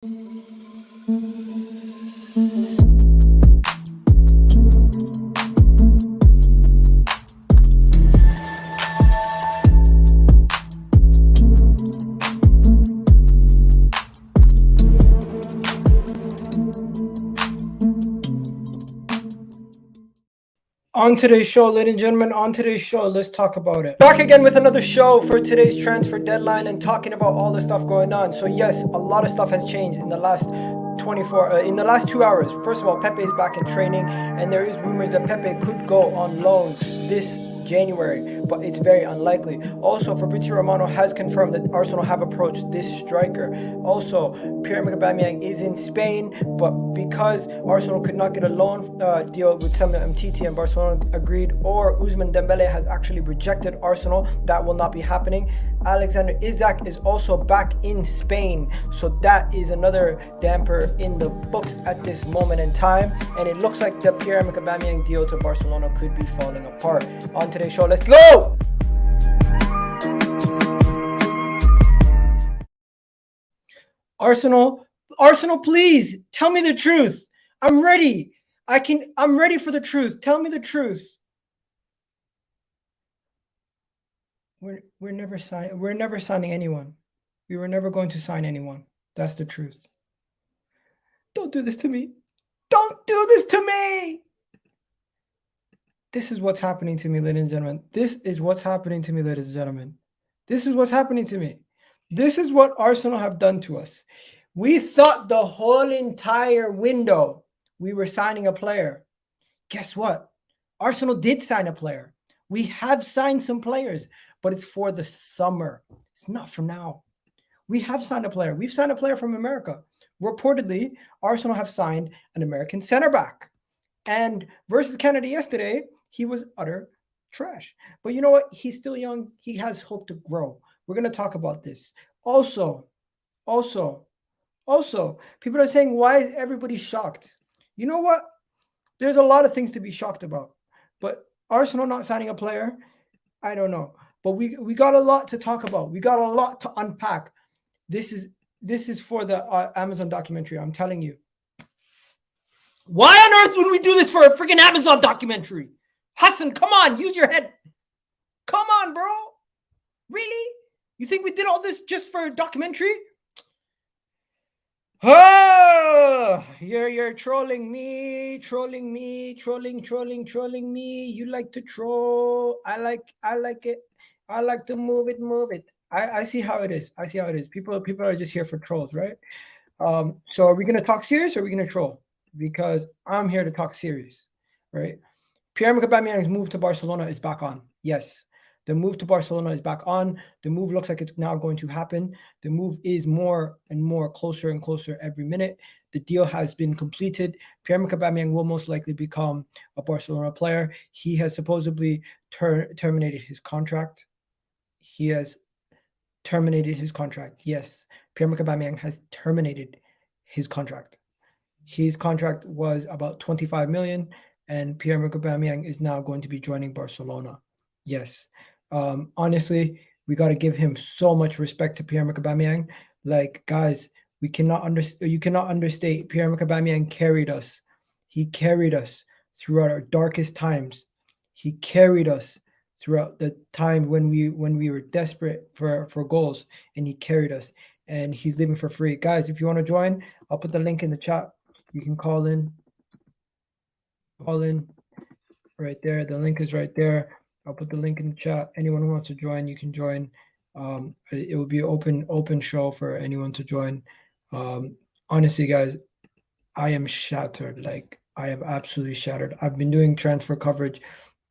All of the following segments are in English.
On today's show, ladies and gentlemen, let's talk about it. Back again with another show for today's transfer deadline and talking about all the stuff going on. So yes, a lot of stuff has changed in the last 2 hours. First of all, Pepe is back in training, and there is rumors that Pepe could go on loan this January, but it's very unlikely. Also, FabrizioRomano has confirmed that Arsenal have approached this striker. Also, Pierre-Emerick Aubameyang is in Spain, but because Arsenal could not get a loan deal with Samuel Umtiti and Barcelona agreed, or Ousmane Dembele has actually rejected Arsenal, that will not be happening. Alexander Isak is also back in Spain, so that is another damper in the books at this moment in time, and it looks like the Pierre-Emerick Aubameyang deal to Barcelona could be falling apart. On today's show, let's go! Arsenal, please tell me the truth. I'm ready. I'm ready for the truth. Tell me the truth. We're never signing anyone. We were never going to sign anyone. That's the truth. Don't do this to me. Don't do this to me. This is what's happening to me, ladies and gentlemen. This is what's happening to me, ladies and gentlemen. This is what's happening to me. This is what Arsenal have done to us. We thought the whole entire window we were signing a player. Guess what? Arsenal did sign a player. We have signed some players, but it's for the summer. It's not for now. We have signed a player. We've signed a player from America. Reportedly, Arsenal have signed an American center back. And versus Canada yesterday, he was utter trash. But you know what? He's still young. He has hope to grow. We're going to talk about this. Also, people are saying, why is everybody shocked? You know what? There's a lot of things to be shocked about. But Arsenal not signing a player, I don't know. But we got a lot to talk about. We got a lot to unpack. This is for the Amazon documentary, I'm telling you. Why on earth would we do this for a freaking Amazon documentary? Hassan, come on, use your head. Come on, bro. Really? You think we did all this just for a documentary? Oh, you're trolling me, trolling me. You like to troll. I like it. I like to move it. I see how it is. People are just here for trolls, right? So are we gonna talk serious or are we gonna troll? Because I'm here to talk serious, right? Pierre-Emerick Aubameyang's move to Barcelona is back on. Yes, the move to Barcelona is back on. The move looks like it's now going to happen. The move is more and more closer and closer every minute. The deal has been completed. Pierre-Emerick Aubameyang will most likely become a Barcelona player. He has supposedly terminated his contract. He has terminated his contract. Yes, Pierre-Emerick Aubameyang has terminated his contract. His contract was about 25 million, and Pierre-Emerick Aubameyang is now going to be joining Barcelona. Yes. Honestly, we got to give him so much respect to Pierre-Emerick Aubameyang. Like, guys, you cannot understate Pierre-Emerick Aubameyang carried us. He carried us throughout our darkest times. He carried us throughout the time when we were desperate for goals, and he carried us, and he's leaving for free. Guys, if you want to join, I'll put the link in the chat. You can call in right there. The link is right there. I'll put the link in the chat. Anyone who wants to join, you can join. It will be open show for anyone to join. Honestly, guys, I am shattered. Like, I am absolutely shattered. I've been doing transfer coverage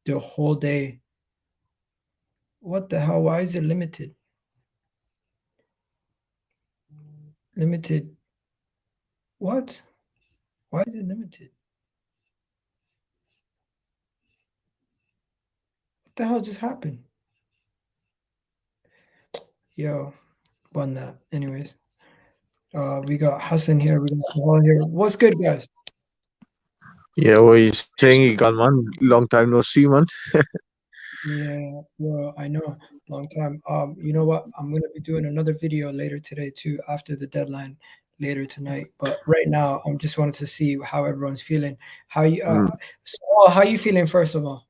the whole day. What the hell? Why is it limited? Limited. What? Why is it limited? What the hell just happened? Yo, won that. Anyways, we got Hassan here. We got Paul here. What's good, guys? Yeah, what are you saying, Igan, man? Long time no see, man. Yeah, well, I know, long time. You know what? I'm gonna be doing another video later today too, after the deadline. later tonight. But right now, I'm just wanted to see how everyone's feeling. How you? Mm. So how you feeling first of all?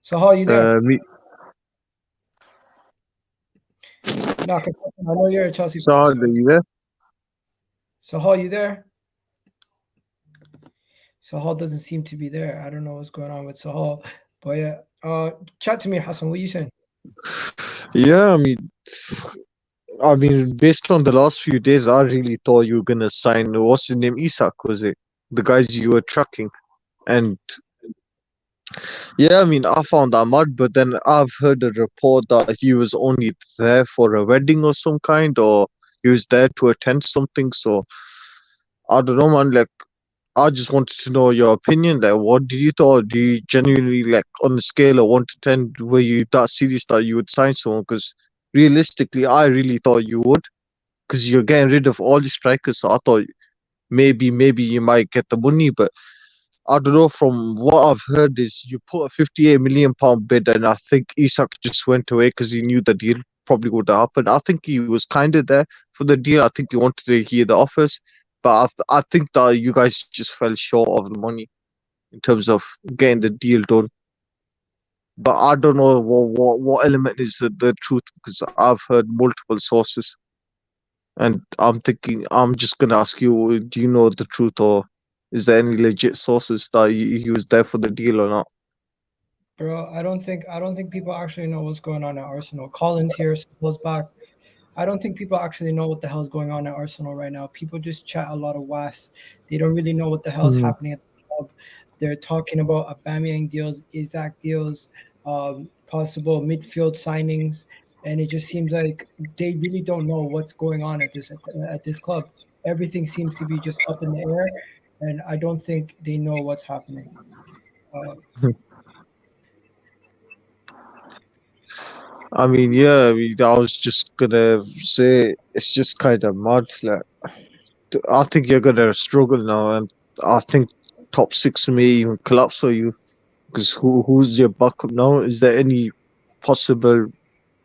So how are you there? Me, No, because I know you're a Chelsea fan. Saad, are you there? So how are you there? Sahal doesn't seem to be there. I don't know what's going on with Sahal. But yeah, chat to me, Hassan. What are you saying? Yeah, I mean, based on the last few days, I really thought you were gonna sign. What's his name? Isak, was it? The guys you were tracking. And yeah, I mean, I found that mad, but then I've heard a report that he was only there for a wedding or some kind, or he was there to attend something. So I don't know, man. Like, I just wanted to know your opinion. Like, what do you thought? Do you genuinely, like, on the scale of 1 to 10, were you that serious that you would sign someone? Because realistically, I really thought you would, because you're getting rid of all the strikers. So I thought maybe you might get the money, but I don't know. From what I've heard, is you put a 58 million pound bid, and I think Isak just went away because he knew the deal probably would happen. I think he was kind of there for the deal. I think he wanted to hear the offers, but I think that you guys just fell short of the money in terms of getting the deal done. But I don't know what element is the truth, because I've heard multiple sources, and I'm thinking I'm just gonna ask you: do you know the truth, or is there any legit sources that he was there for the deal or not? Bro, I don't think people actually know what's going on at Arsenal. Collins here, Sahal's back. I don't think people actually know what the hell's going on at Arsenal right now. People just chat a lot of was. They don't really know what the hell's Mm. happening at the club. They're talking about Aubameyang deals, Isak deals, possible midfield signings, and it just seems like they really don't know what's going on at this club. Everything seems to be just up in the air, and I don't think they know what's happening. Uh, I mean, yeah, I was just gonna say it's just kind of mad. Like, I think you're gonna struggle now, and I think top six may even collapse for you. Because who's your backup now? Is there any possible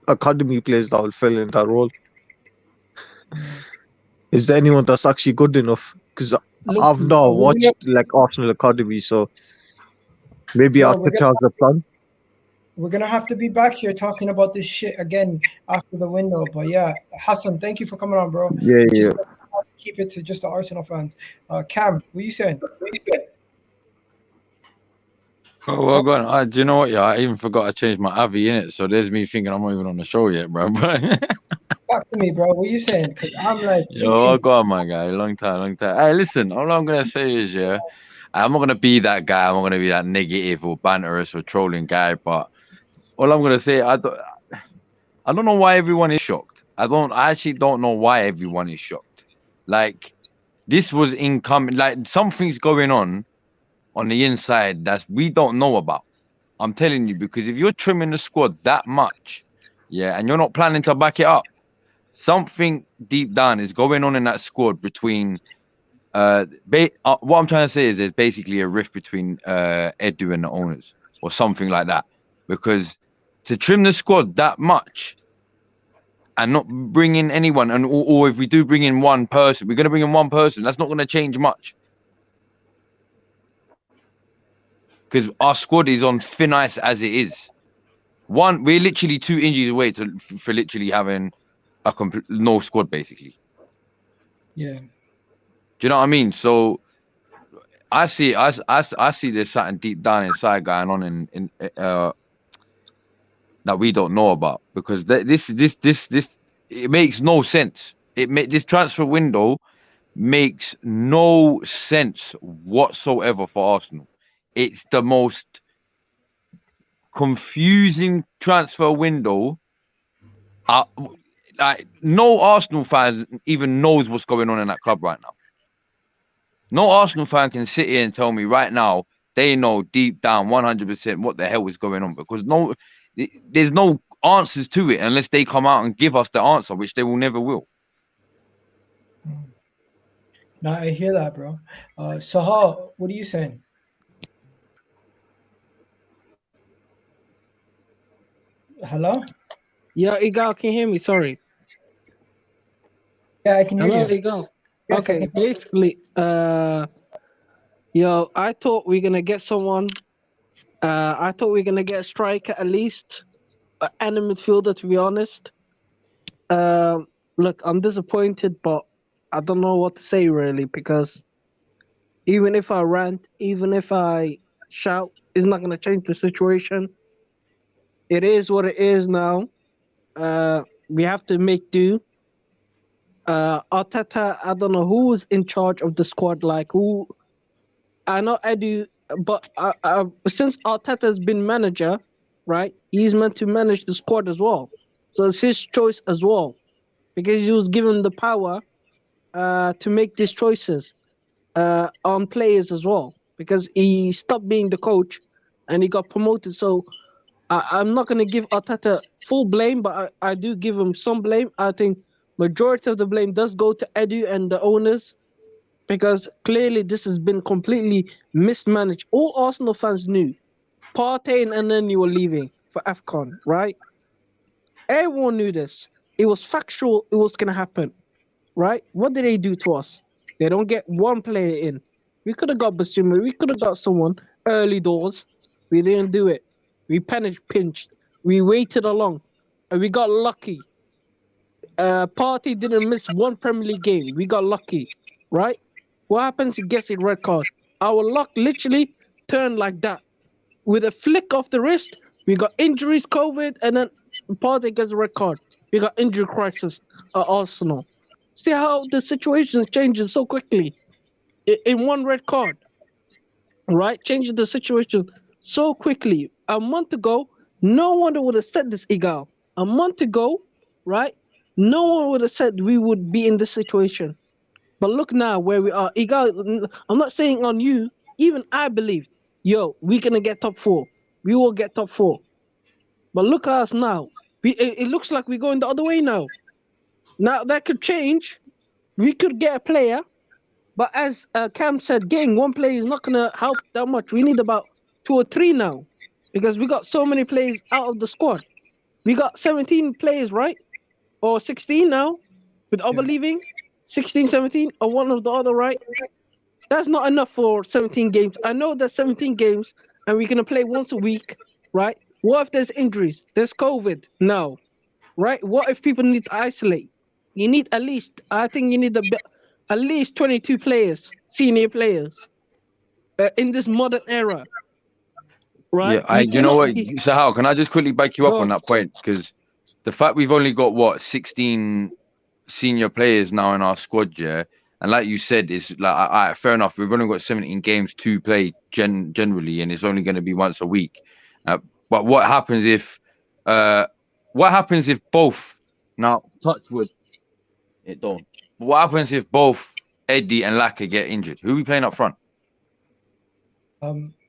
academy players that will fill in that role? mm. Is there anyone that's actually good enough? Because I've Listen, not watched like Arsenal academy, so maybe bro, we're Arteta has a plan. gonna have to be back here talking about this shit again after the window. But yeah, Hassan, thank you for coming on, bro. Yeah, It's just yeah. keep it to just the Arsenal fans. Cam, what you saying? Oh, well, go on. Do you know what? Yeah, I even forgot I changed my Avi in it. So there's me thinking I'm not even on the show yet, bro. But Talk to me, bro. What you saying? Because I'm like yo, itching. well, go on, my guy. Long time, long time. Hey, listen. All I'm gonna say is, yeah, I'm not gonna be that guy. I'm not gonna be that negative or banterous or trolling guy. But all I'm gonna say, I don't know why everyone is shocked. I actually don't know why everyone is shocked. Like this was incoming. Like something's going on the inside that we don't know about. I'm telling you, because if you're trimming the squad that much, yeah, and you're not planning to back it up, something deep down is going on in that squad between what I'm trying to say is there's basically a rift between Edu and the owners or something like that. Because to trim the squad that much and not bring in anyone, or if we do bring in one person, we're gonna bring in one person, that's not gonna change much. Because our squad is on thin ice as it is. We're literally 2 injuries away for literally having a complete no squad, basically. Yeah. Do you know what I mean? So I see there's something deep down inside going on in that we don't know about, because this it makes no sense. This transfer window makes no sense whatsoever for Arsenal. It's the most confusing transfer window. Uh, like no Arsenal fan even knows what's going on in that club right now. No Arsenal fan can sit here and tell me right now they know deep down 100% what the hell is going on, because there's no answers to it unless they come out and give us the answer, which they will never will. Now I hear that, bro. Sahal, what are you saying? Hello? Yeah, Igal can you hear me. Sorry. Yeah, I can hear Hello, you. Eagle. Yes, I Okay, can. basically, I thought we are gonna get someone. I thought we are gonna get a striker at least, and a midfielder. To be honest, look, I'm disappointed, but I don't know what to say really because even if I rant, even if I shout, it's not gonna change the situation. It is what it is now. We have to make do. Arteta, I don't know who's in charge of the squad. Like who? I know Edu, but since Arteta's been manager, right? He's meant to manage the squad as well. So it's his choice as well because he was given the power to make these choices on players as well because he stopped being the coach and he got promoted. So I'm not going to give Arteta full blame, but I do give him some blame. I think majority of the blame does go to Edu and the owners because clearly this has been completely mismanaged. All Arsenal fans knew Partey and Anani were leaving for AFCON, right? Everyone knew this. It was factual. It was going to happen, right? What did they do to us? They don't get one player in. We could have got Basuma. We could have got someone early doors. We didn't do it. We pinched. We waited along, and we got lucky. Partey didn't miss one Premier League game. We got lucky, right? What happens? He gets a red card. Our luck literally turned like that. With a flick of the wrist, we got injuries, COVID, and then Partey gets a red card. We got injury crisis at Arsenal. See how the situation changes so quickly in one red card, right? Changes the situation so quickly. A month ago, no one would have said this, Igal. A month ago, right? No one would have said we would be in this situation. But look now where we are. Igal, I'm not saying on you. Even I believed, we're gonna get top 4. We will get top 4. But look at us now. It looks like we're going the other way now. Now that could change. We could get a player, but as Cam said, getting one player is not gonna help that much. We need about 2 or 3 now, because we got so many players out of the squad. We got 17 players, right? Or 16 now, with Oba leaving. 16, 17, or one of the other, right? That's not enough for 17 games. I know there's 17 games, and we're gonna play once a week, right? What if there's injuries? There's COVID now, right? What if people need to isolate? You need at least, I think you need at least 22 players, senior players, in this modern era, right? Yeah, you know what? So how can I just quickly back you up on that point? Because the fact we've only got 16 senior players now in our squad, yeah, and like you said, is like fair enough. We've only got 17 games to play generally, and it's only going to be once a week. But what happens if both, now touch wood, it don't. But what happens if both Eddie and Laka get injured? Who are we playing up front?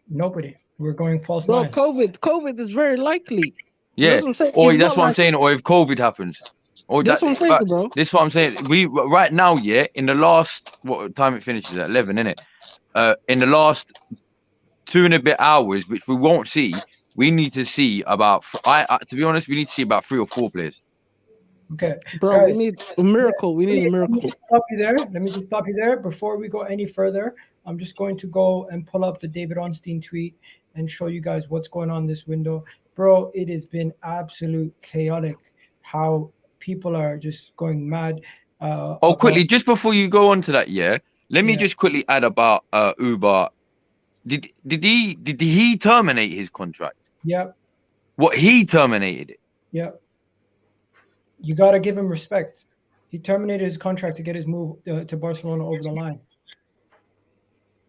Nobody. We're going false Bro, nine. COVID is very likely. Yeah, that's what I'm saying. or that's what I'm saying. Or if COVID happens, or that's what I'm saying, bro. This is what I'm saying. We right now, yeah, in the last what time it finishes at 11, innit? In the last 2 and a bit hours, which we won't see, we need to see about. To be honest, we need to see about 3 or 4 players. Okay, bro, guys, we need a miracle. We need a miracle. Let me stop you there. Let me just stop you there. Before we go any further, I'm just going to go and pull up the David Ornstein tweet and show you guys what's going on this window. Bro, it has been absolute chaotic how people are just going mad. Quickly, just before you go on to that, let me just quickly add about Uber. Did he terminate his contract? Yeah. What, he terminated it? Yeah. You got to give him respect. He terminated his contract to get his move to Barcelona over the line.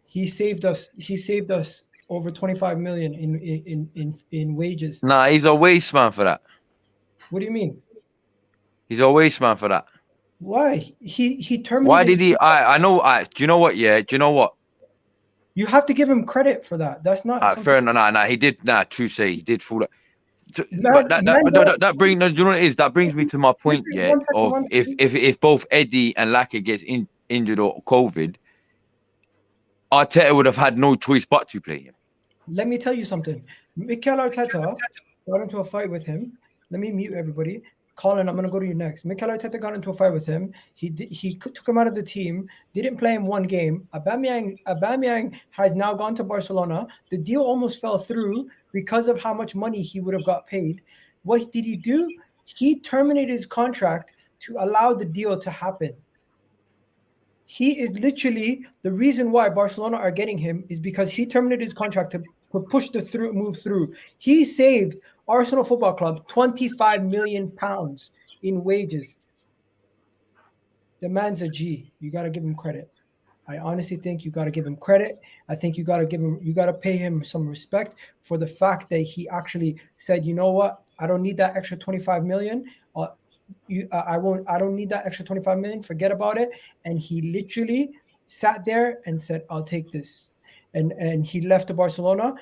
He saved us. He saved us over 25 million in wages. Nah, he's a waste man for that. What do you mean? He's a waste man for that. Why? He terminated. Why did he? I know. Do you know what? Yeah. Do you know what? You have to give him credit for that. That's not fair. No. He did. True say he did fall. That brings. No, do you know what it is? That brings me to my point. If both Eddie and Laka gets injured or COVID, Arteta would have had no choice but to play him. Let me tell you something. Mikel Arteta got into a fight with him. Let me mute everybody. Colin, I'm going to go to you next. Mikel Arteta got into a fight with him. He took him out of the team, didn't play him one game. Aubameyang has now gone to Barcelona. The deal almost fell through because of how much money he would have got paid. What did he do? He terminated his contract to allow the deal to happen. He is literally the reason why Barcelona are getting him is because he terminated his contract to push the move through. He saved Arsenal Football Club £25 million in wages. The man's a G. You got to give him credit. I honestly think you got to give him credit. I think you got to pay him some respect for the fact that he actually said, you know what? I don't need that extra 25 million. I don't need that extra 25 million. Forget about it. And he literally sat there and said, I'll take this. And he left to Barcelona.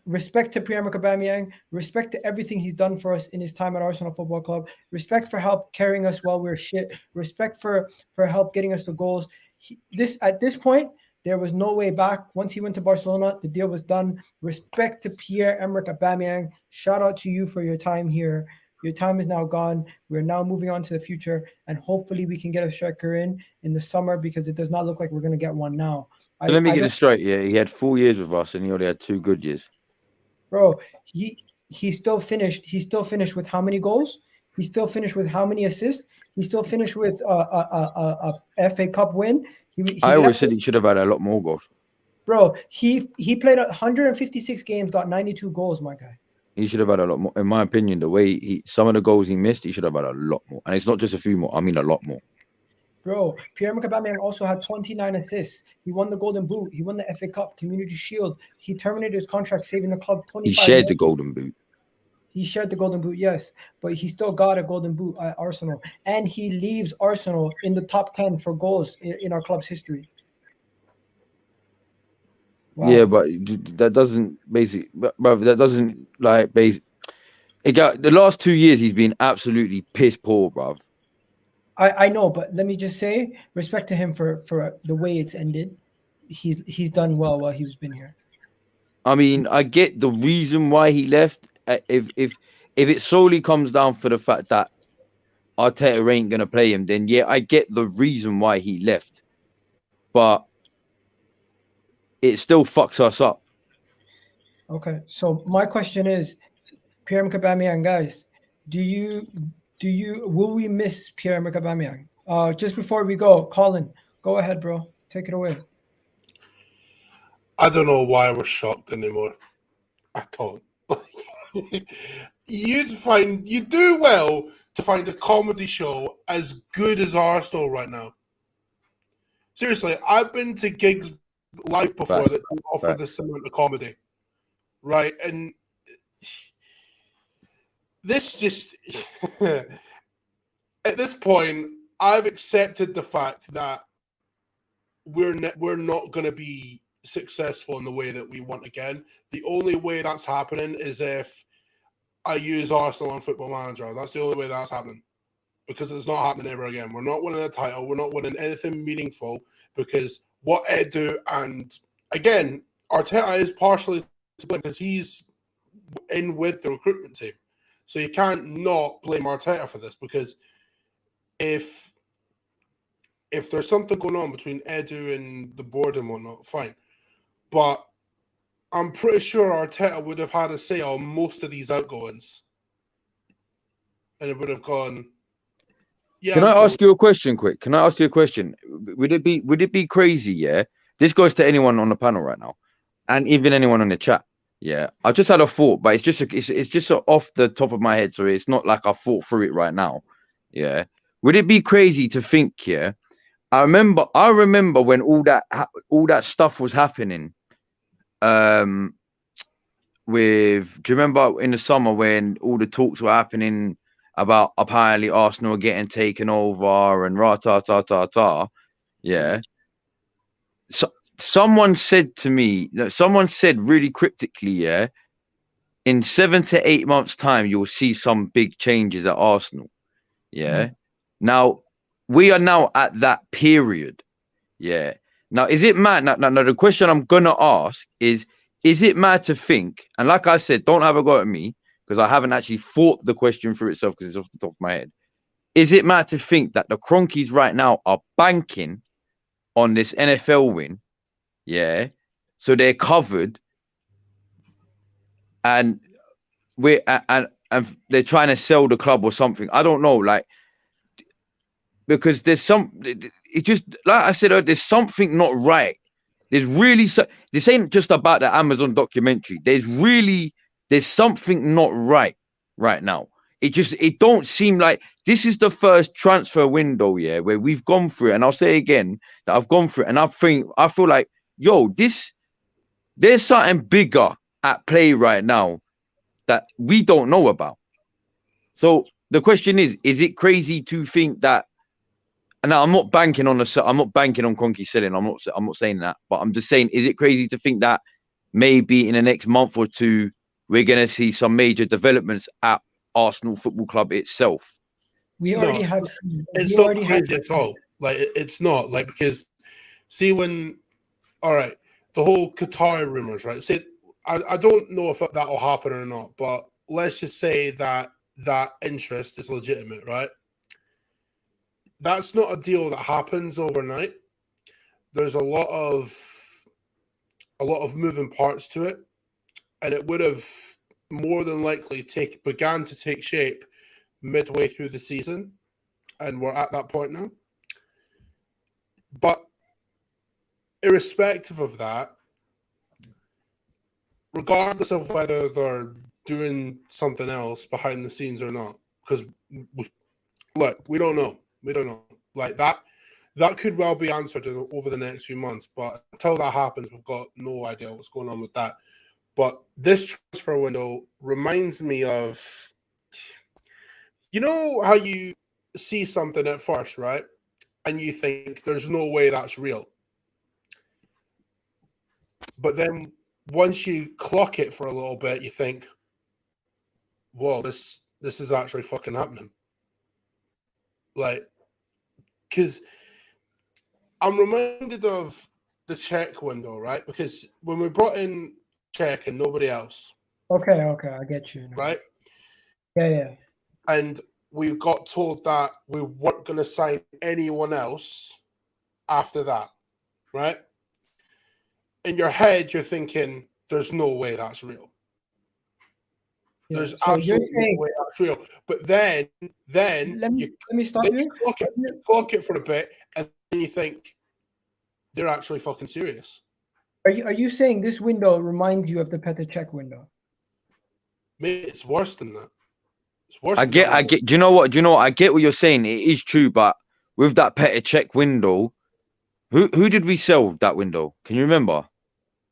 Respect to Pierre-Emerick Aubameyang. Respect to everything he's done for us in his time at Arsenal Football Club. Respect for help carrying us while we're shit. Respect for help getting us the goals. At this point, there was no way back. Once he went to Barcelona, the deal was done. Respect to Pierre-Emerick Aubameyang. Shout out to you for your time here. Your time is now gone. We're now moving on to the future, and hopefully we can get a striker in the summer because it does not look like we're going to get one now. So let me get it straight. Yeah, he had 4 years with us, and he only had 2 good years. Bro, he still finished. He still finished with how many goals? He still finished with how many assists? He still finished with a FA Cup win. I always said he should have had a lot more goals. Bro, he played 156 games, got 92 goals, my guy. He should have had a lot more. In my opinion, the way some of the goals he missed, he should have had a lot more. And it's not just a few more. I mean, a lot more. Bro, Pierre-Emerick Aubameyang also had 29 assists. He won the Golden Boot. He won the FA Cup, Community Shield. He terminated his contract, saving the club 25 He shared the Golden Boot. He shared the Golden Boot, yes. But he still got a Golden Boot at Arsenal. And he leaves Arsenal in the top 10 for goals in our club's history. Wow. Yeah, but that doesn't basically, that doesn't like basic. It got the last 2 years he's been absolutely piss poor, bruv. I know, but let me just say, respect to him for the way it's ended. He's done well while he's been here. I mean, I get the reason why he left. If it solely comes down for the fact that Arteta ain't gonna play him, then yeah, I get the reason why he left. But it still fucks us up. Okay, so my question is, Pierre-Emerick Aubameyang, guys, will we miss Pierre-Emerick Aubameyang? Just before we go, Colin, go ahead, bro. Take it away. I don't know why we're shocked anymore. I don't. You do well to find a comedy show as good as Arsenal right now. Seriously, I've been to gigs live before that offer this amount of comedy, right? And this just at this point, I've accepted the fact that we're not going to be successful in the way that we want again. The only way that's happening is if I use Arsenal on Football Manager. That's the only way that's happening, because it's not happening ever again. We're not winning a title. We're not winning anything meaningful because what Edu and again Arteta is partially to blame because he's in with the recruitment team. So you can't not blame Arteta for this, because if there's something going on between Edu and the board and whatnot, fine. But I'm pretty sure Arteta would have had a say on most of these outgoings. And it would have gone, yeah. Can I ask you a question quick? Can I ask you a question? Would it be crazy, yeah? This goes to anyone on the panel right now, and even anyone on the chat. Yeah, I just had a thought, but it's just off the top of my head, so it's not like I thought through it right now. Yeah, would it be crazy to think? Yeah, I remember when all that stuff was happening. Do you remember in the summer when all the talks were happening about apparently Arsenal getting taken over and ta? Yeah. So someone said really cryptically, yeah, in 7 to 8 months' time, you'll see some big changes at Arsenal. Yeah. Now, we are now at that period. Yeah. Now, is it mad? Now, the question I'm going to ask is it mad to think, and like I said, don't have a go at me, because I haven't actually thought the question through itself because it's off the top of my head. is it mad to think that the Cronkies right now are banking on this NFL win? Yeah. So they're covered, and and they're trying to sell the club or something. I don't know, like, because there's it just, like I said, there's something not right. There's really, this ain't just about the Amazon documentary. There's something not right now. It don't seem like this is the first transfer window, yeah, where we've gone through it. And I'll say again that I've gone through it, and I feel like, yo, there's something bigger at play right now that we don't know about. So the question is it crazy to think that? And now I'm not banking on Kroenke selling. I'm not saying that, but I'm just saying, is it crazy to think that maybe in the next month or two we're gonna see some major developments at Arsenal Football Club itself? We already have. It's not crazy at all. Like, it's not, like, because see, when, all right, the whole Qatar rumors, right? See, I don't know if that will happen or not, but let's just say that interest is legitimate, right? That's not a deal that happens overnight. There's a lot of moving parts to it, and it would have more than likely began to take shape midway through the season, and we're at that point now. But irrespective of that, regardless of whether they're doing something else behind the scenes or not, because look, we don't know. Like, that could well be answered over the next few months, but until that happens, we've got no idea what's going on with that. But this transfer window reminds me of, you know how you see something at first, right? And you think there's no way that's real. But then once you clock it for a little bit, you think, whoa, this is actually fucking happening. Like, because I'm reminded of the Czech window, right? Because when we brought in Czech and nobody else. Okay, I get you. Right? Yeah. And we got told that we weren't going to sign anyone else after that, right? In your head, you're thinking, there's no way that's real. Yeah. There's So absolutely no way that's real. But then let me stop you. You clock it for a bit, and then you think, they're actually fucking serious. Are you saying this window reminds you of the Petr Cech window? Maybe it's worse than that. It's worse. I get. Do you know what? I get what you're saying. It is true, but with that Petr Cech window, who did we sell that window? Can you remember?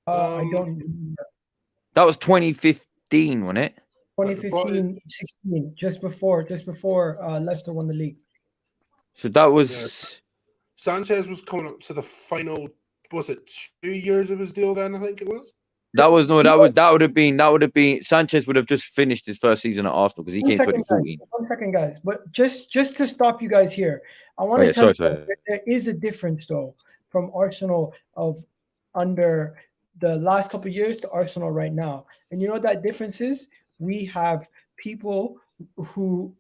I don't remember. That was 2015, wasn't it? 2015-16, just before Leicester won the league. So that was Sanchez was coming up to the final. Was it 2 years of his deal then? I think it was. That would have been Sanchez would have just finished his first season at Arsenal because he came 2014. 1 second, guys. But just to stop you guys here, I want to tell you that there is a difference though from Arsenal of under the last couple of years to Arsenal right now. And you know what that difference is? We have people who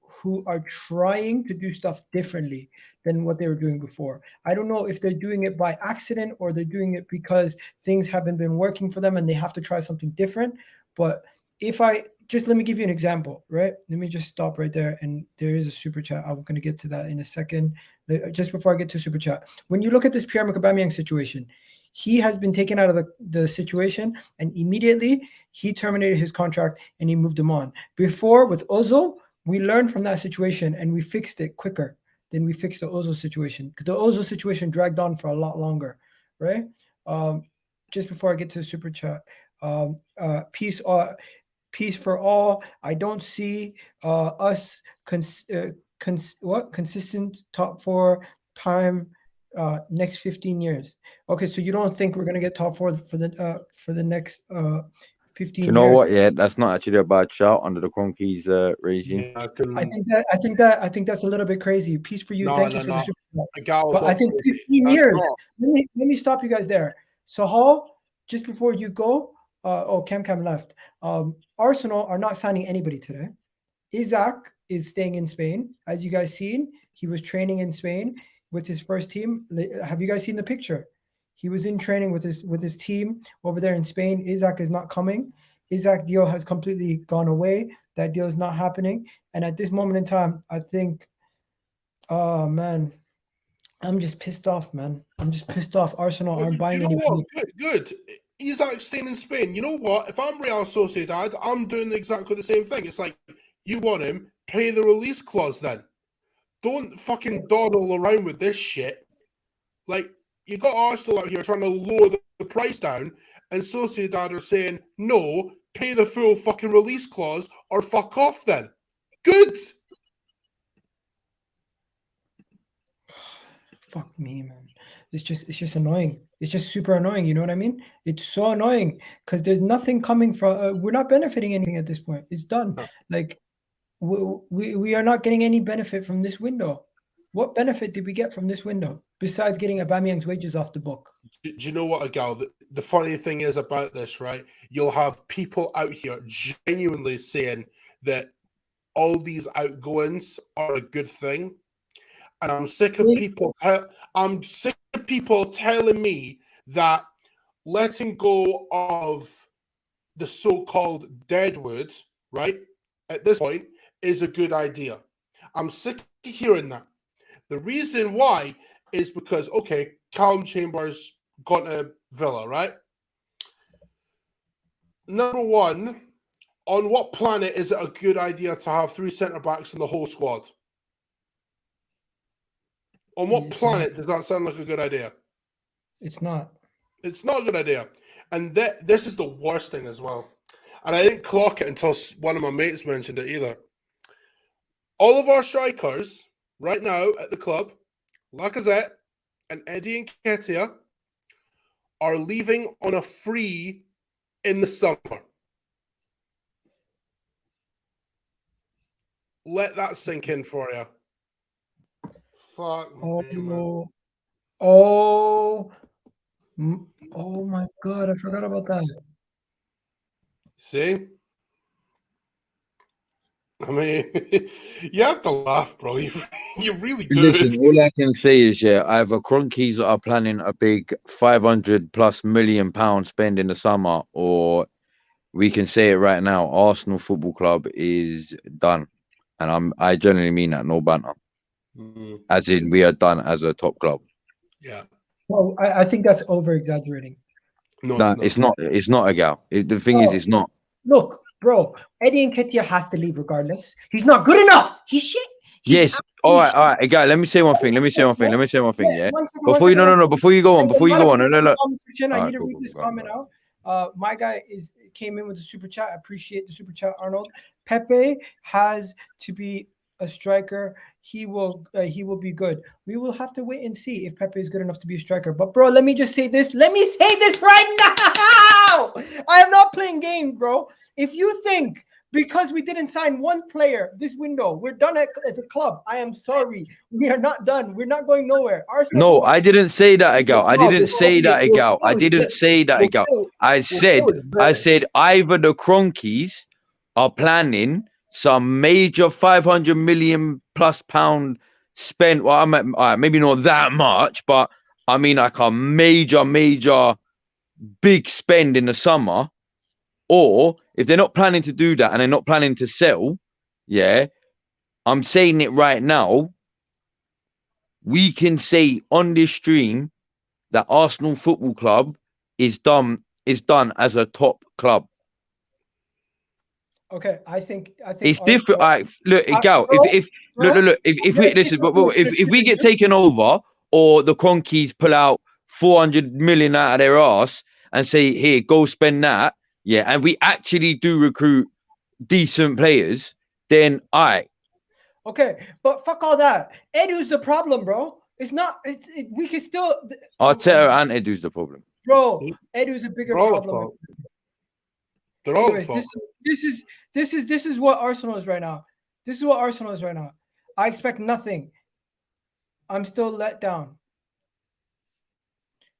are trying to do stuff differently than what they were doing before. I don't know if they're doing it by accident or they're doing it because things haven't been working for them and they have to try something different. But let me give you an example, right? Let me just stop right there. And there is a super chat. I'm going to get to that in a second. Just before I get to super chat, when you look at this Pierre-Emerick Aubameyang situation, he has been taken out of the situation and immediately he terminated his contract and he moved him on. Before with Ozil, we learned from that situation and we fixed it quicker than we fixed the Ozil situation. The Ozil situation dragged on for a lot longer, right? Just before I get to the super chat, peace for all. I don't see us consistent top 4 time next 15 years. Okay, so you don't think we're gonna get top 4 for the next 15 years? You know what? Yeah, that's not actually a bad shout under the Cronkies regime. I think that's a little bit crazy. Peace for you. Thank you for the super chat. But I think 15 years. Let me stop you guys there. So Hall, just before you go, Cam left. Arsenal are not signing anybody today. Isak is staying in Spain. As you guys seen, he was training in Spain with his first team. Have you guys seen the picture? He was in training with his team over there in Spain. Isak is not coming. Isak deal has completely gone away. That deal is not happening. And at this moment in time, I think, oh man, I'm just pissed off, man. I'm just pissed off. Arsenal aren't buying you know anybody. what? Good. Isak staying in Spain. You know what? If I'm Real Sociedad, I'm doing exactly the same thing. It's like, you want him, pay the release clause then. Don't fucking dawdle around with this shit. Like, you got Arsenal out here trying to lower the price down, and Sociedad are saying, no, pay the full fucking release clause or fuck off then. Good. Fuck me, man. It's just annoying. It's just super annoying. You know what I mean? It's so annoying because there's nothing coming from. We're not benefiting anything at this point. It's done. Like we are not getting any benefit from this window. What benefit did we get from this window besides getting Aubameyang's wages off the book? Do you know what, Agal? The funny thing is about this, right? You'll have people out here genuinely saying that all these outgoings are a good thing. And I'm sick of people. I'm sick of people telling me that letting go of the so-called deadwood, right, at this point, is a good idea. I'm sick of hearing that. The reason why is because, okay, Callum Chambers got a Villa, right? Number one, on what planet is it a good idea to have 3 centre-backs in the whole squad? On what planet does that sound like a good idea? It's not. It's not a good idea. And this is the worst thing as well. And I didn't clock it until one of my mates mentioned it either. All of our strikers right now at the club, Lacazette and Eddie Nketiah, are leaving on a free in the summer. Let that sink in for you. Fuck me, man. Oh my God, I forgot about that. See? I mean, you have to laugh, bro. You really do. Listen, all I can say is, either Cronkies are planning a big 500+ million pound spend in the summer, or we can say it right now, Arsenal Football Club is done. And I generally mean that, no banter. As in, we are done as a top club. Yeah. Well, I think that's over-exaggerating. No, it's not. It's not, a gal. The thing is, it's not. Look, bro, Eddie Nketiah has to leave regardless. He's not good enough. He's shit. Yes. All right. Hey, guy, let me say one thing. Yeah. Before you go on. No. I need to read this comment out. My guy came in with a super chat. I appreciate the super chat, Arnold. Pepe has to be a striker. He will be good. We will have to wait and see if Pepe is good enough to be a striker. But bro, let me just say this. Let me say this right now. I am not playing games, bro. If you think because we didn't sign one player this window, we're done as a club, I am sorry. We are not done. We're not going nowhere. Arsenal. No, I didn't say that, Agal. I didn't say that, Agal. I said either the Cronkies are planning some major 500 million+ pound spent. Well, maybe not that much, but I mean like a major big spend in the summer. Or if they're not planning to do that and they're not planning to sell, I'm saying it right now. We can say on this stream that Arsenal Football Club is done as a top club. Okay, I think it's different. Look, Gal, if we get taken over, or the Cronkies pull out 400 million out of their ass and say, "Here, go spend that," and we actually do recruit decent players, then okay, but fuck all that. Edu's the problem, bro. It's not. We can still. Arteta and Edu's the problem, bro. Edu's a bigger problem. They're all Anyways, this is what Arsenal is right now. This is what Arsenal is right now. I expect nothing. I'm still let down.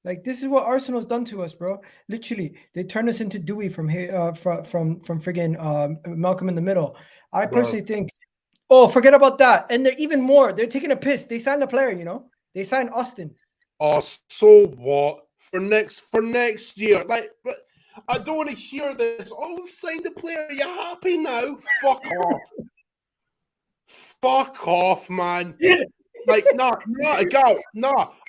Like, this is what Arsenal's done to us, bro. Literally, they turned us into Dewey from here, from friggin' Malcolm in the Middle. I personally think Oh, forget about that. And they're even more. They're taking a piss. They signed a player, you know. They signed Auston. Oh, so what? For next year. Like, but I don't want to hear this. Oh, we've signed a player. Are you happy now? Fuck off. Fuck off, man. Like, nah,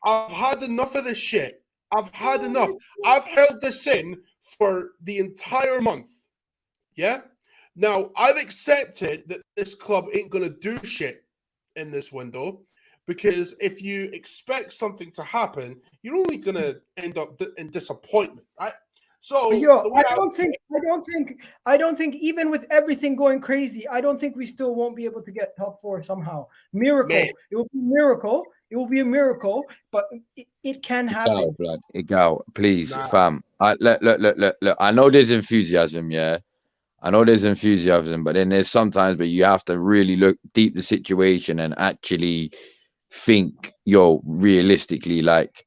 I've had enough of this shit. I've had enough. I've held this in for the entire month. Yeah? Now, I've accepted that this club ain't going to do shit in this window, because if you expect something to happen, you're only going to end up in disappointment, right? So, I don't think even with everything going crazy, I don't think we still won't be able to get top 4 somehow. Miracle. Man. It will be a miracle. It will be a miracle, but it can happen. Igal, please, Nah. fam. Look. I know there's enthusiasm, yeah. I know there's enthusiasm, but then there's sometimes where you have to really look deep the situation and actually think, realistically, like,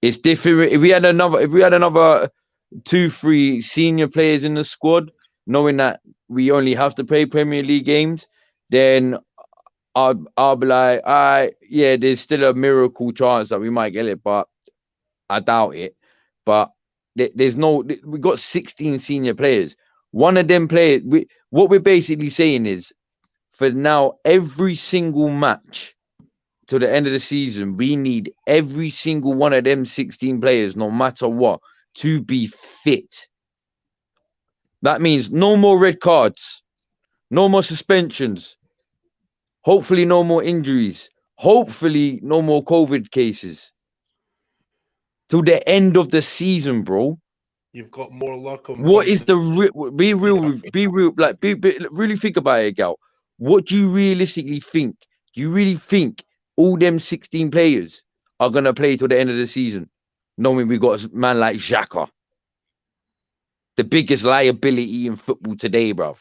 it's different. If we had another 2-3 senior players in the squad, knowing that we only have to play Premier League games, then I'll be like, all right, yeah, there's still a miracle chance that we might get it, but I doubt it. But we got 16 senior players. One of them players, what we're basically saying is, for now, every single match to the end of the season, we need every single one of them 16 players, no matter what, to be fit. That means no more red cards, no more suspensions, hopefully no more injuries, hopefully no more COVID cases. Till the end of the season, bro. You've got more luck on. What is be real, like, really think about it, Gal. What do you realistically think? Do you really think all them 16 players are gonna play till the end of the season, knowing we got a man like Xhaka, the biggest liability in football today, bro?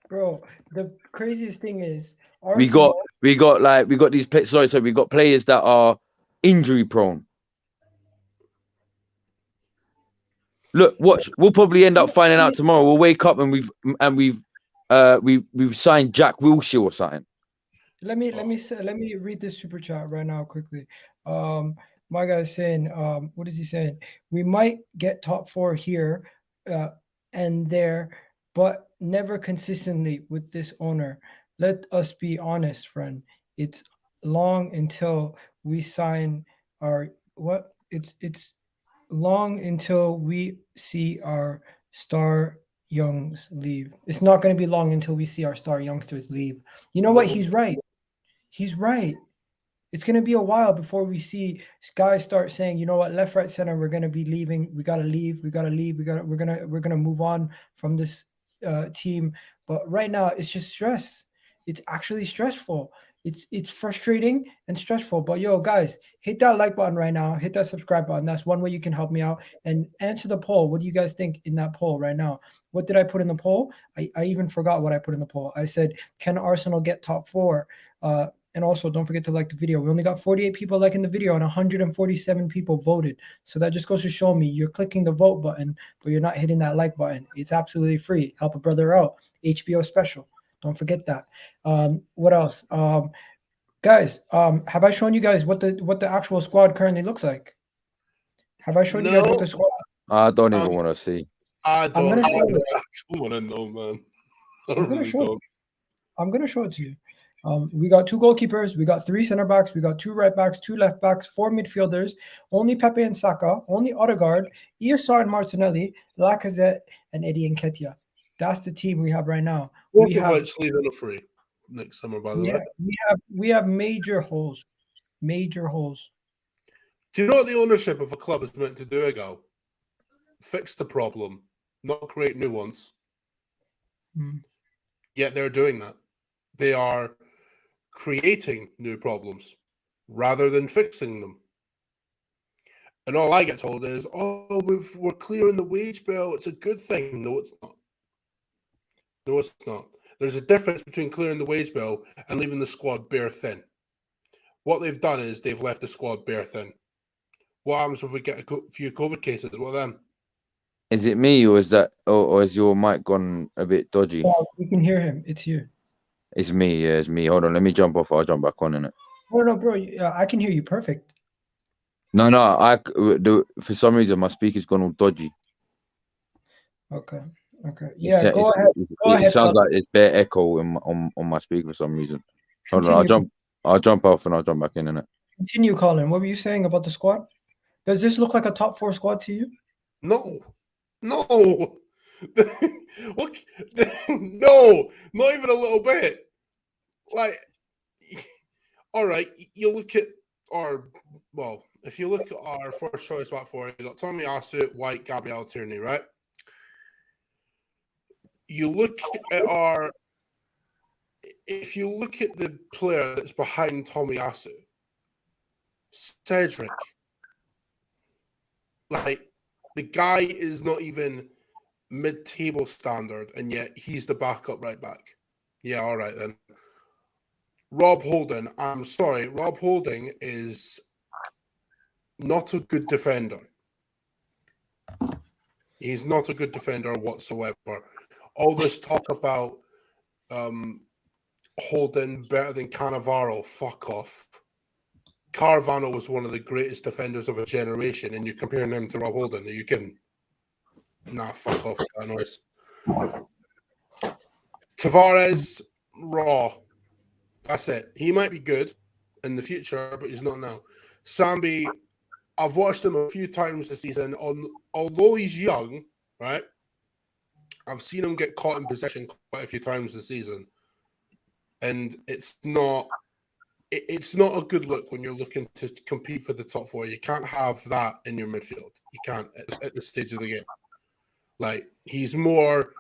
Bro, the craziest thing is we got these players. We got players that are injury prone. Look, watch. We'll probably end up finding out tomorrow. We'll wake up and we've signed Jack Wilshere or something. Let me read this super chat right now quickly. My guy's saying, what is he saying? We might get top 4 here and there, but never consistently with this owner. Let us be honest, friend. It's long until we sign our it's long until we see our star youngs leave. It's not going to be long until we see our star youngsters leave. You know what? He's right. He's right. It's going to be a while before we see guys start saying, you know what, left, right, center, we're going to be leaving. We got to leave. We're going to move on from this team. But right now it's just stress. It's actually stressful. It's frustrating and stressful. But yo, guys, hit that like button right now. Hit that subscribe button. That's one way you can help me out. And answer the poll. What do you guys think in that poll right now? What did I put in the poll? I even forgot what I put in the poll. I said, can Arsenal get top 4? And also, don't forget to like the video. We only got 48 people liking the video and 147 people voted. So that just goes to show me you're clicking the vote button, but you're not hitting that like button. It's absolutely free. Help a brother out. HBO special. Don't forget that. What else? Guys, have I shown you guys what the actual squad currently looks like? Have I shown you guys what the squad? I don't even want to see. I don't want to know, man. I'm going to show it to you. We got 2 goalkeepers, we got 3 center backs, we got 2 right backs, 2 left backs, 4 midfielders, only Pepe and Saka, only Odegaard, Isak and Martinelli, Lacazette, and NKETIAH. That's the team we have right now. We have leaving free next summer, by the way. We have major holes. Major holes. Do you know what the ownership of a club is meant to do, Ago? Fix the problem, not create new ones. Yet they're doing that. They are creating new problems rather than fixing them. And all I get told is, oh, we're clearing the wage bill. It's a good thing. No, it's not. No, it's not. There's a difference between clearing the wage bill and leaving the squad bare thin. What they've done is they've left the squad bare thin. What happens if we get a few COVID cases? Well, then Is it me or is that or is your mic gone a bit dodgy? Oh, we can hear him. It's you. It's me. Yeah, it's me. Hold on. Let me jump off. I'll jump back on in it. No, bro. I can hear you perfect. No. For some reason my speaker's gone all dodgy. Okay. Yeah, go ahead. It sounds like it's bare echo on my speaker for some reason. Hold on. I'll jump off and I'll jump back in it. Continue, Colin. What were you saying about the squad? Does this look like a top 4 squad to you? No. What? No, not even a little bit. Like, all right, you look at if you look at our first choice back four, you got Tomiyasu, White, Gabriel, Tierney, right? If you look at the player that's behind Tomiyasu, Cedric, like, the guy is not even mid-table standard, and yet he's the backup right back. Yeah, all right then. Rob Holding, I'm sorry, Rob Holding is not a good defender. He's not a good defender whatsoever. All this talk about Holding better than Cannavaro, fuck off. Carvano was one of the greatest defenders of a generation, and you're comparing him to Rob Holding. Are you kidding? Nah, fuck off with that noise. Tavares, raw. That's it. He might be good in the future, but he's not now. Sambi, I've watched him a few times this season. Although he's young, right? I've seen him get caught in possession quite a few times this season. And it's not a good look when you're looking to compete for the top four. You can't have that in your midfield. You can't at this stage of the game. Like, he's more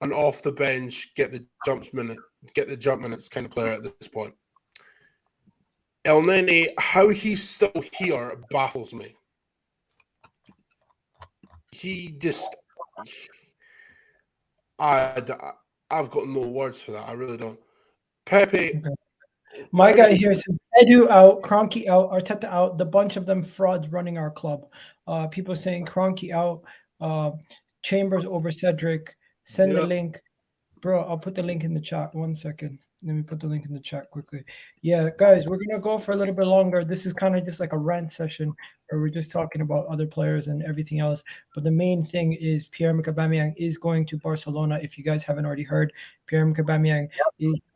an off the bench, get the jump minutes kind of player at this point. El Nene, how he's still here baffles me. I've got no words for that. I really don't. Pepe. My guy here says Edu out, Kroenke out, Arteta out, the bunch of them frauds running our club. People saying Kroenke out, Chambers over Cedric. Send the link. Bro, I'll put the link in the chat. 1 second. Let me put the link in the chat quickly. Yeah, guys, we're going to go for a little bit longer. This is kind of just like a rant session where we're just talking about other players and everything else. But the main thing is Pierre-Emerick Aubameyang is going to Barcelona. If you guys haven't already heard, Pierre-Emerick Aubameyang,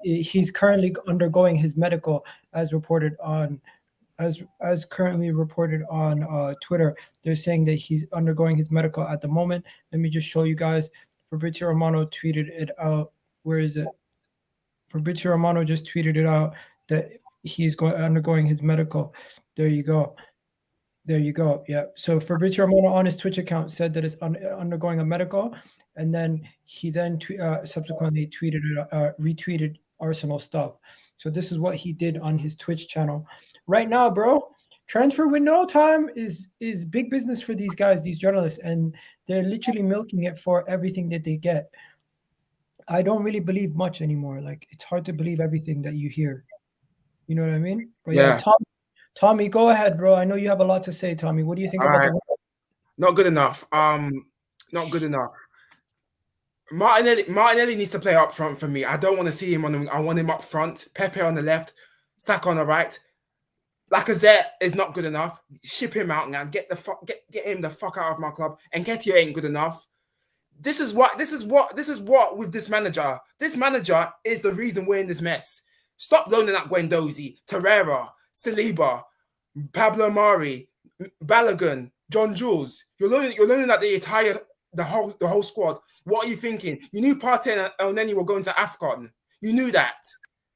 he's currently undergoing his medical as reported on currently reported on Twitter. They're saying that he's undergoing his medical at the moment. Let me just show you guys. FabrizioRomano tweeted it out. Where is it? FabrizioRomano just tweeted it out that he's undergoing his medical. There you go. Yeah. So FabrizioRomano on his Twitch account said that it's undergoing a medical, and then he subsequently retweeted Arsenal stuff. So this is what he did on his Twitch channel. Right now, bro, transfer window time is big business for these guys, these journalists, and they're literally milking it for everything that they get. I don't really believe much anymore. Like, it's hard to believe everything that you hear. You know what I mean? But yeah, Tommy, go ahead, bro. I know you have a lot to say, Tommy. What do you think about the window? Not good enough. Not good enough. Martinelli needs to play up front for me. I don't want to see him on the wing. I want him up front. Pepe on the left, Saka on the right. Lacazette is not good enough. Ship him out now. Get him the fuck out of my club. NKETIAH ain't good enough. This is what with this manager. This manager is the reason we're in this mess. Stop loaning up Guendouzi, Torreira, Saliba, Pablo Mari, Balogun, John Jules. You're loaning up the whole squad. What are you thinking? You knew Partey and El Neni were going to AFCON. You knew that.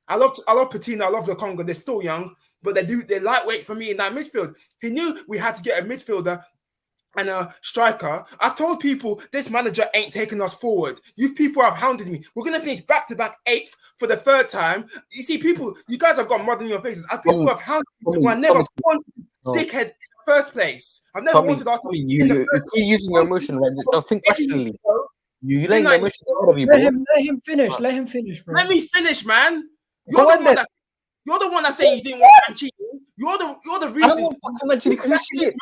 I love Patino. I love the Congo. They're still young, but they're lightweight for me in that midfield. He knew we had to get a midfielder and a striker. I've told people this manager ain't taking us forward. You people have hounded me. We're going to finish back-to-back 8th for the third time. You see, people, you guys have got mud in your faces. People have hounded me who I never wanted dickhead in the first place. I've never wanted us to you're using your emotion, right? Don't think rationally. You letting your emotion out of you, bro. Let him finish. Let him finish, bro. Let me finish, man. You're the one that's saying you didn't want Mancini. You're the reason. I don't want Mancini because he's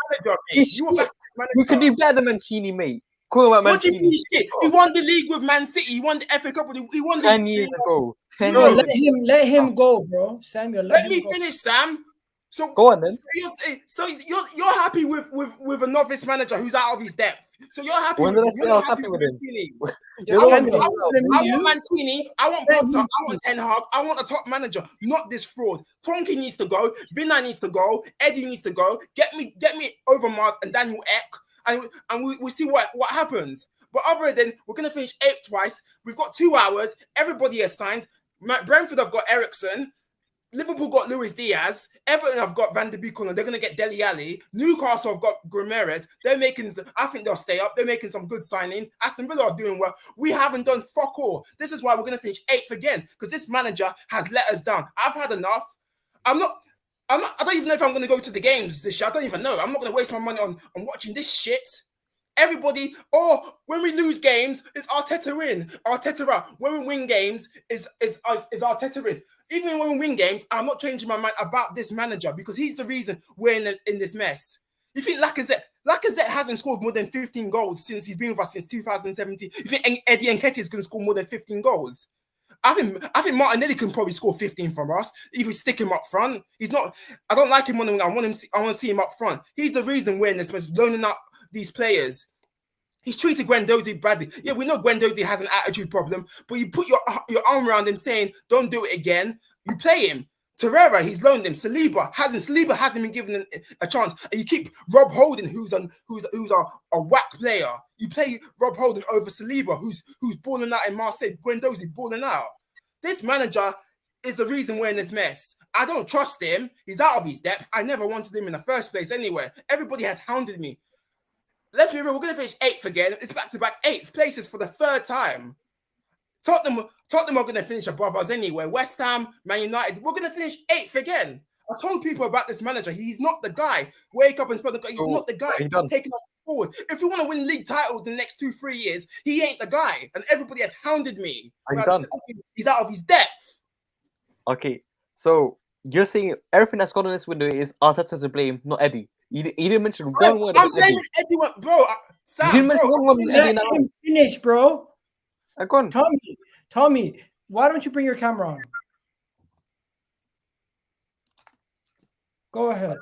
shit. You could do better than Mancini, mate. Call him What do you mean Mancini. shit? He won the league with Man City. He won the FA Cup. He won the 10 years ago. 10 Bro, years. let him go, bro. Samuel, let Let him me go. finish, Sam. So Go on then. you're happy with a novice manager who's out of his depth. So you're happy When with did I him. say You're I was not happy happy with with him? Mancini. You're I the want, one I who- want Mancini. I want Let Potter. me- I want Ten Hag. I want a top manager, not this fraud. Kroenke needs to go. Vinay needs to go. Eddie needs to go. Get me Overmars and Daniel Ek, and we see what happens. But other than we're gonna finish 8th twice. We've got 2 hours. Everybody has signed. Brentford have got Ericsson. Liverpool got Luis Diaz. Everton have got Van der Beek, and they're going to get Dele Alli. Newcastle have got Grimares. I think they'll stay up. They're making some good signings. Aston Villa are doing well. We haven't done fuck all. This is why we're going to finish 8th again, because this manager has let us down. I've had enough. I don't even know if I'm going to go to the games this year. I don't even know. I'm not going to waste my money on watching this shit. Everybody, when we lose games, it's Arteta in, Arteta out. When we win games, is Arteta in. Even when we win games, I'm not changing my mind about this manager because he's the reason we're in this mess. You think Lacazette hasn't scored more than 15 goals since he's been with us since 2017? You think Eddie Nketiah is going to score more than 15 goals? I think Martinelli can probably score 15 from us if we stick him up front. He's not. I don't like him on the wing. I want to see him up front. He's the reason we're in this mess, loaning out these players. He's treated Guendouzi badly. Yeah, we know Guendouzi has an attitude problem, but you put your arm around him saying, don't do it again. You play him. Torreira, he's loaned him. Saliba hasn't been given a chance. And you keep Rob Holding, who's a whack player. You play Rob Holding over Saliba, who's balling out in Marseille. Guendouzi balling out. This manager is the reason we're in this mess. I don't trust him. He's out of his depth. I never wanted him in the first place anyway. Everybody has hounded me. Let's be real, we're going to finish 8th again. It's back-to-back 8th places for the 3rd time. Tottenham are going to finish above us anyway. West Ham, Man United, we're going to finish 8th again. I told people about this manager. He's not the guy. Wake up and spell the guy. He's not the guy. He's taking us forward. If we want to win league titles in the next 2-3 years, he ain't the guy. And everybody has hounded me. He's out of his depth. Okay, so you're saying everything that's gone on this window is Arteta to blame, not Eddie. You didn't mention one word. I'm blaming Eddie, bro. Sam, you didn't mention one word. Let him finish, bro. Go on. Tommy, why don't you bring your camera on? Go ahead.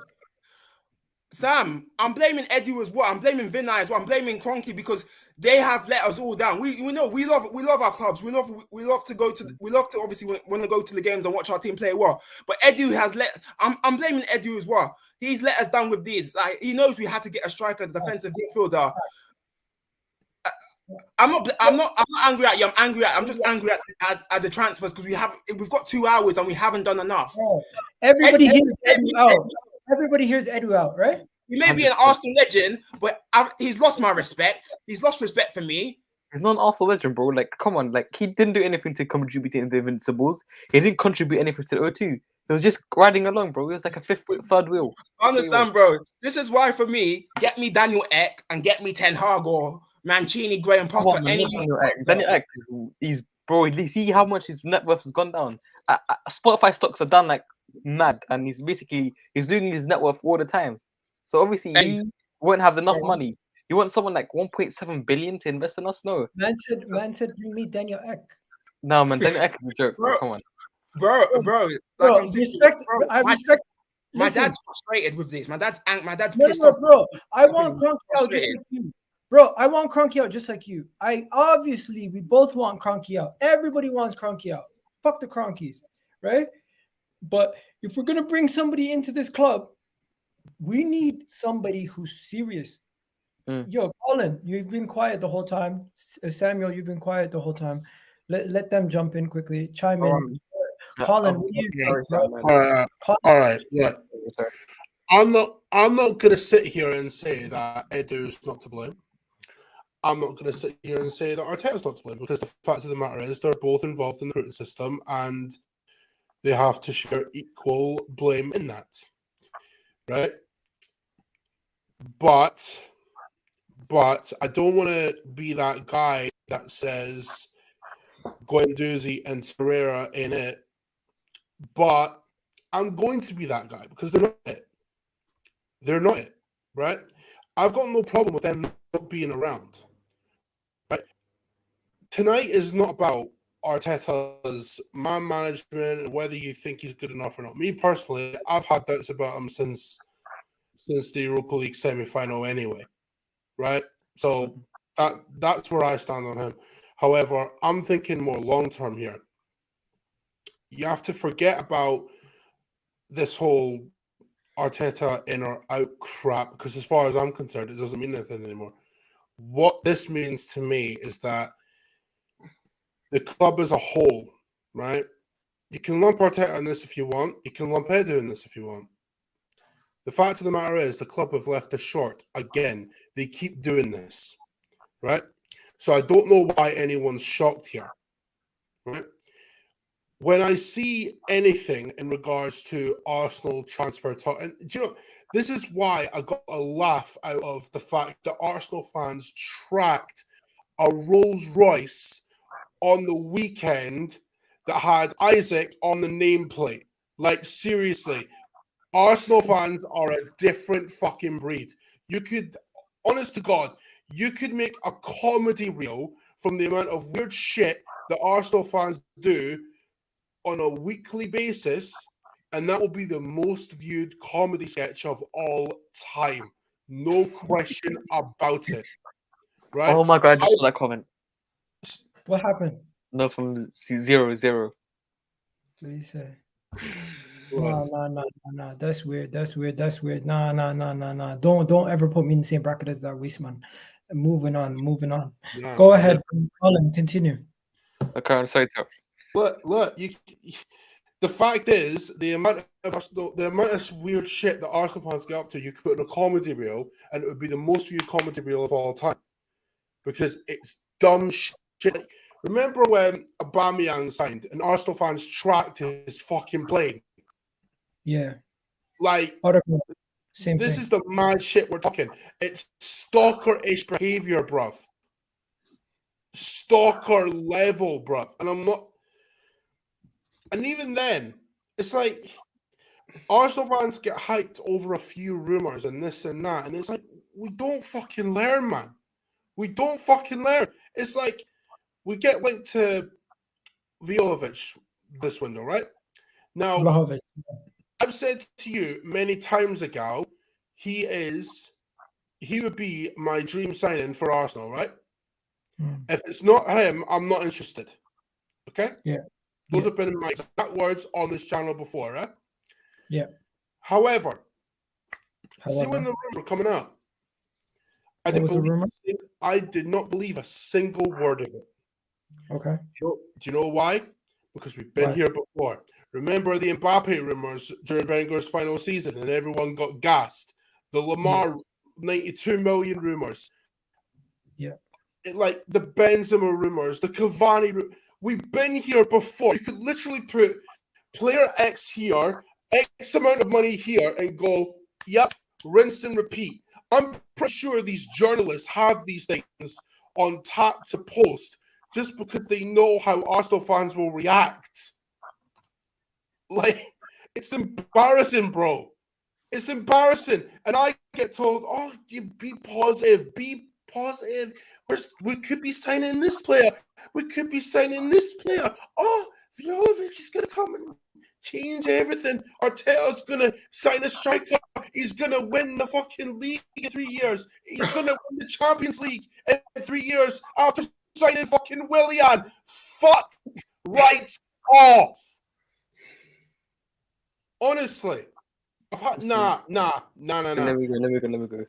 Sam, I'm blaming Eddie as well. I'm blaming Vinay as well. I'm blaming Kroenke because they have let us all down. We know we love our clubs. We love to obviously want to go to the games and watch our team play well. But Eddie has I'm blaming Eddie as well. He's let us down with these. Like, he knows we had to get a striker, defensive midfielder. I'm not angry at you. I'm just angry at the transfers because we've got 2 hours and we haven't done enough. Oh, everybody hears Edu out. Everybody hears Edu out, right? He may be an Arsenal legend, but he's lost my respect. He's lost respect for me. He's not an Arsenal legend, bro. Like, come on. Like, he didn't do anything to contribute to the Invincibles. He didn't contribute anything to the O2. He was just riding along, bro. He was like a third wheel. I understand, bro. This is why, for me, get me Daniel Ek and get me Ten Hag or Mancini, Graham Potter. Daniel Ek, he's bro. You see how much his net worth has gone down. Spotify stocks are down like mad, and he's losing his net worth all the time. So obviously, he won't have enough money. You want someone like 1.7 billion to invest in us? No. Man said, bring me Daniel Ek. No, man, Daniel Ek is a joke. Bro. Come on. Bro, I respect. My dad's frustrated with this. My dad's pissed off. Bro, I want Kroenke out just like you. Bro, I want Kroenke out just like you. We both want Kroenke out. Everybody wants Kroenke out. Fuck the Kroenkes, right? But if we're gonna bring somebody into this club, we need somebody who's serious. Yo, Colin, you've been quiet the whole time. Samuel, you've been quiet the whole time. Let them jump in quickly. Chime in. Colin, what do you think? All right. Yeah. I'm not going to sit here and say that Edu's not to blame. I'm not going to sit here and say that Arteta's not to blame because the fact of the matter is they're both involved in the recruiting system and they have to share equal blame in that, right? But I don't want to be that guy that says Guendouzi and Torreira in it. But I'm going to be that guy because they're not it. They're not it, right? I've got no problem with them not being around, tonight is not about Arteta's man management and whether you think he's good enough or not. Me personally, I've had doubts about him since the Europa League semi-final anyway, right? So that's where I stand on him. However, I'm thinking more long-term here. You have to forget about this whole Arteta in or out crap, because as far as I'm concerned, it doesn't mean anything anymore. What this means to me is that the club as a whole, right? You can lump Arteta in this if you want. You can lump Edu in this if you want. The fact of the matter is the club have left us short. Again, they keep doing this, right? So I don't know why anyone's shocked here, right? When I see anything in regards to Arsenal transfer talk, and do you know, this is why I got a laugh out of the fact that Arsenal fans tracked a Rolls Royce on the weekend that had Isak on the nameplate. Like, seriously, Arsenal fans are a different fucking breed. You could, honest to God, you could make a comedy reel from the amount of weird shit that Arsenal fans do on a weekly basis, and that will be the most viewed comedy sketch of all time. No question about it. Right? Oh my god, I just saw that comment. What happened? No, from 0-0. What did he say? No. That's weird. Nah. Don't ever put me in the same bracket as that waste man. Moving on. Yeah. Go ahead, Colin. Continue. Okay, I'm sorry to. Look. The fact is, the amount of weird shit that Arsenal fans get up to, you could put in a comedy reel, and it would be the most viewed comedy reel of all time, because it's dumb shit. Remember when Aubameyang signed, and Arsenal fans tracked his fucking plane? Yeah. Like, same this thing. is the mad shit we're talking. It's stalker-ish behavior, bruv. Stalker level, bruv. And I'm not. And even then, it's like Arsenal fans get hyped over a few rumors and this and that. And it's like, we don't fucking learn, man. We don't fucking learn. It's like we get linked to Vlahovic this window, right? Now, Vlahovic. I've said to you many times ago, he would be my dream signing for Arsenal, right? If it's not him, I'm not interested. Okay? Yeah. Those have been my exact words on this channel before, right? Yeah. However, see when the rumor coming out, I did not believe a single word of it. Okay. Do you know why? Because we've been here before. Remember the Mbappe rumors during Wenger's final season, and everyone got gassed. The Lamar 92 million rumors. Yeah. Like the Benzema rumors, the Cavani. We've been here before. You could literally put player X here, X amount of money here, and go, yep, rinse and repeat. I'm pretty sure these journalists have these things on tap to post just because they know how Arsenal fans will react. Like, it's embarrassing, bro. It's embarrassing. And I get told, oh, you be positive. We could be signing this player. We could be signing this player. Oh, Vlahovic is going to come and change everything. Arteta's going to sign a striker. He's going to win the fucking league in 3 years. He's going to win the Champions League in 3 years after signing fucking Willian. Fuck right off. Honestly. Nah. Let me go.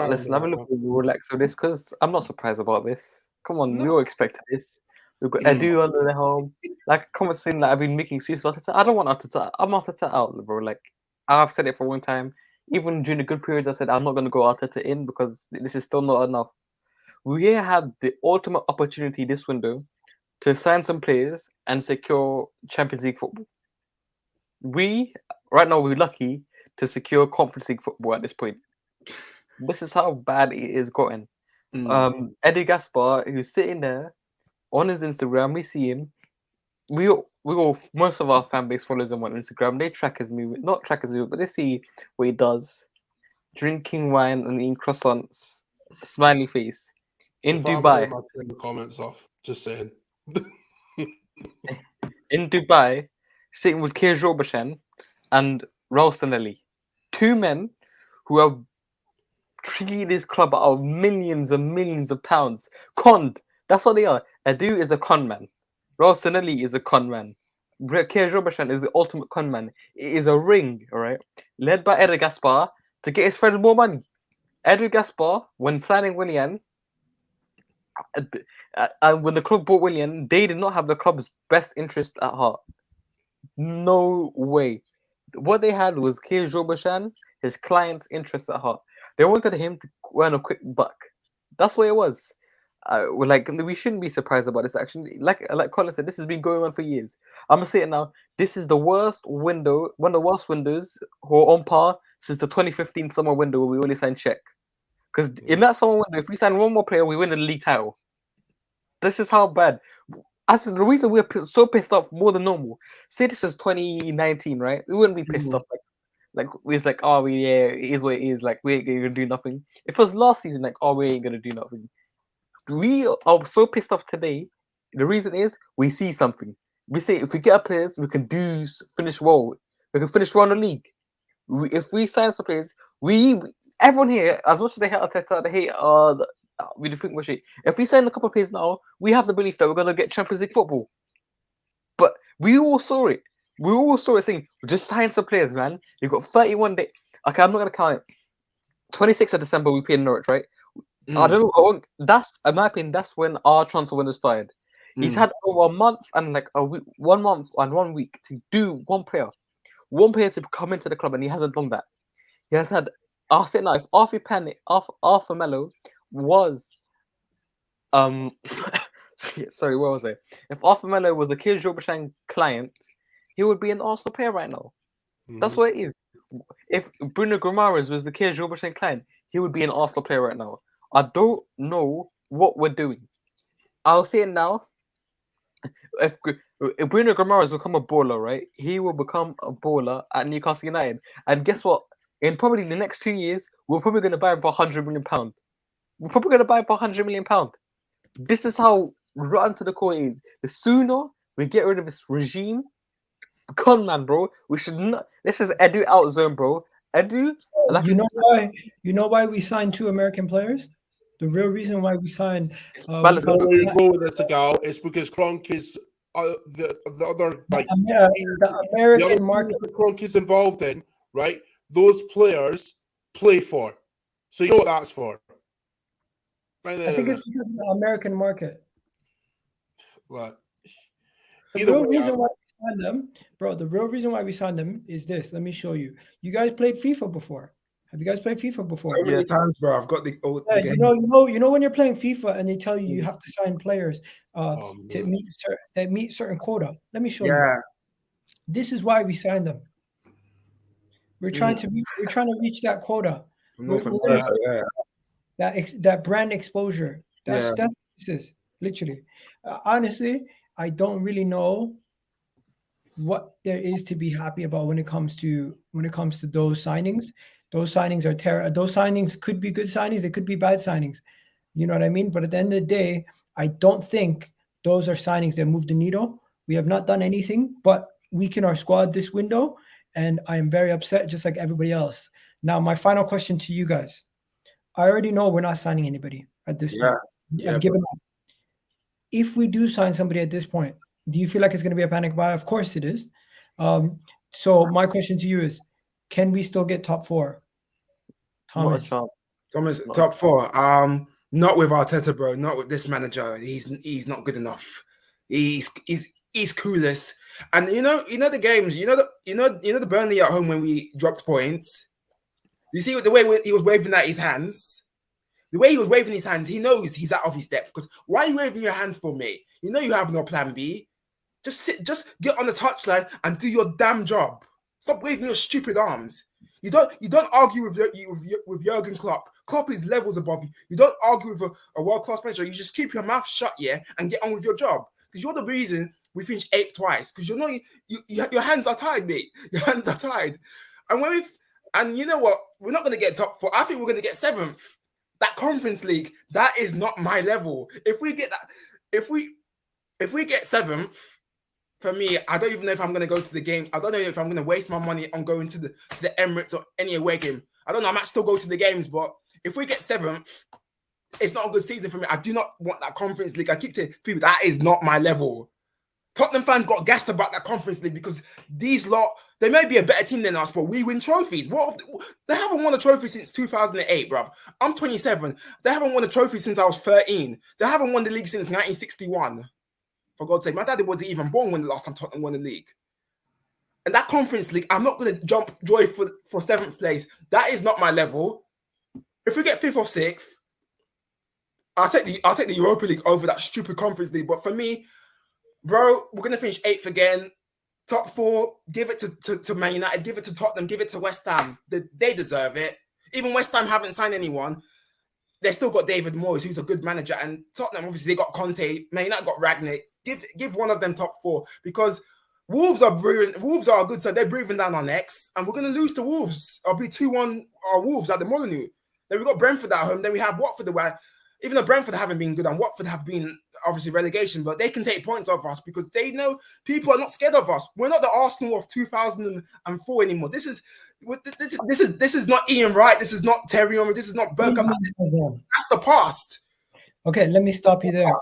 Listen, I'm a little relaxed with this because I'm not surprised about this. Come on, we all expected this. We've got Edu under the helm. Like, come on, saying that I've been making excuses for Arteta. I don't want Arteta. I'm Arteta out, bro. Like, I've said it for one time. Even during the good periods, I said I'm not going to go Arteta in because this is still not enough. We had the ultimate opportunity this window to sign some players and secure Champions League football. Right now, we're lucky to secure Conference League football at this point. This is how bad it is gotten. Eddie Gaspar, who's sitting there on his Instagram, we see him. We all most of our fan base follows him on Instagram. They track his movement, not track his movement, but they see what he does. Drinking wine and eating croissants, smiley face. in If I'm Dubai. wrong, I'll turn the comments off. Just saying. In Dubai, sitting with Pierre-Emerick and Ralston, two men who have treated this club out of millions and millions of pounds. Conned. That's what they are. Edu is a con man. Ralston is a con man. Pierre-Emerick is the ultimate con man. It is a ring, all right, led by Edgar Gaspar to get his friend more money. Edgar Gaspar, when signing Willian, and when the club bought Willian, they did not have the club's best interest at heart. No way. What they had was Keir Jobashan, his client's interests at heart. They wanted him to earn a quick buck. That's what it was. We shouldn't be surprised about this action. Like Colin said, this has been going on for years. I'm gonna say it now. This is the worst window, one of the worst windows who are on par since the 2015 summer window where we only signed Czech. Because in that summer window, if we sign one more player, we win the league title. This is how bad. As the reason we're so pissed off more than normal. Say this is 2019, right? We wouldn't be pissed off like it's like, oh yeah, it is what it is. Like we ain't gonna do nothing. If it was last season, like, oh, we ain't gonna do nothing. We are so pissed off today. The reason is we see something. We say if we get our players, we can finish well. We can finish well in the league. If we sign some players, everyone here, as much as they hate Arteta, they hate we do think we're shit. If we sign a couple of players now, we have the belief that we're gonna get Champions League football. But we all saw it. We all saw it saying, just sign some players, man. You've got 31 days. Okay, I'm not gonna count it. 26th of December, we played Norwich, right? I don't know. That's, in my opinion, that's when our transfer window started. He's had over a month and like a week, 1 month and 1 week to do one player to come into the club, and he hasn't done that. He has had. I'll say now, if Arthur Melo was sorry, what was I? If Arthur Melo was a Keir Jobashan client, he would be an Arsenal player right now. That's what it is. If Bruno Guimaraes was the Keir Jobashan client, he would be an Arsenal player right now. I don't know what we're doing. I'll say it now. If Bruno Guimaraes will become a baller, right? He will become a baller at Newcastle United. And guess what? In probably the next 2 years, we're probably going to buy him for £100 million. We're probably going to buy him for £100 million. This is how rotten to the core it is. The sooner we get rid of this regime, con man, bro, we should not. This is Edu out zone, bro. Edu, like you know why we signed 2 American players? The real reason why we signed Where you go with this ago is because Kronk is the other like the American market. Kronk is involved in, right? Those players play for, so you know what that's for. Right there, I think it's because of the American market. What? The real reason why we signed them, bro. The real reason why we signed them is this. Let me show you. You guys played FIFA before. Have you guys played FIFA before? So many times, bro. I've got the old. Yeah, you know when you're playing FIFA and they tell you you have to sign players to meet certain quota. Let me show you. This is why we signed them. We're trying to reach that quota. That brand exposure. That's this is literally. Honestly, I don't really know what there is to be happy about when it comes to those signings. Those signings are terrible. Those signings could be good signings. They could be bad signings. You know what I mean? But at the end of the day, I don't think those are signings that move the needle. We have not done anything but weaken our squad this window, and I am very upset, just like everybody else. Now, my final question to you guys. I already know we're not signing anybody at this point. I've given up. If we do sign somebody at this point, do you feel like it's going to be a panic buy? Of course it is. So my question to you is, can we still get top 4? Thomas, top 4. Not with Arteta, bro. Not with this manager. He's not good enough. He's clueless. And you know the games. You know the Burnley at home when we dropped points. You see the way he was waving at his hands. The way he was waving his hands, he knows he's out of his depth. Because why are you waving your hands for me? You know you have no plan B. Just get on the touchline and do your damn job. Stop waving your stupid arms. You don't argue with Jurgen Klopp. Klopp is levels above you. You don't argue with a world-class manager. You just keep your mouth shut, and get on with your job. Because you're the reason we finished 8th twice. Because your hands are tied, mate. Your hands are tied. And you know what? We're not going to get top 4. I think we're going to get 7th. that Conference League, that is not my level. If we get that, if we get 7th, for me, I don't even know if I'm going to go to the games. I don't know if I'm going to waste my money on going to the Emirates or any away game. I don't know. I might still go to the games, but if we get 7th, it's not a good season for me. I do not want that Conference League. I keep telling people that is not my level. Tottenham fans got gassed about that Conference League because these lot, they may be a better team than us, but we win trophies. They haven't won a trophy since 2008, bruv. I'm 27. They haven't won a trophy since I was 13. They haven't won the league since 1961. For God's sake, my daddy wasn't even born when the last time Tottenham won the league. And that Conference League, I'm not going to jump joy for 7th place. That is not my level. If we get 5th or 6th, I'll take the Europa League over that stupid Conference League. But for me, bro, we're going to finish 8th again. Top 4, give it to Man United, give it to Tottenham, give it to West Ham. They deserve it. Even West Ham haven't signed anyone. They still got David Moyes, who's a good manager. And Tottenham, obviously, they got Conte. Man United got Ragnick. Give one of them top 4 because Wolves are a good side. They're breathing down our necks, and we're going to lose to Wolves. I'll be 2-1 our Wolves at the Molineux. Then we got Brentford at home. Then we have Watford away. Even though Brentford haven't been good and Watford have been obviously relegation, but they can take points off us because they know people are not scared of us. We're not the Arsenal of 2004 anymore. This is not Ian Wright. This is not Terry Henry. This is not Bergkamp. That's the past. Okay, let me stop you there.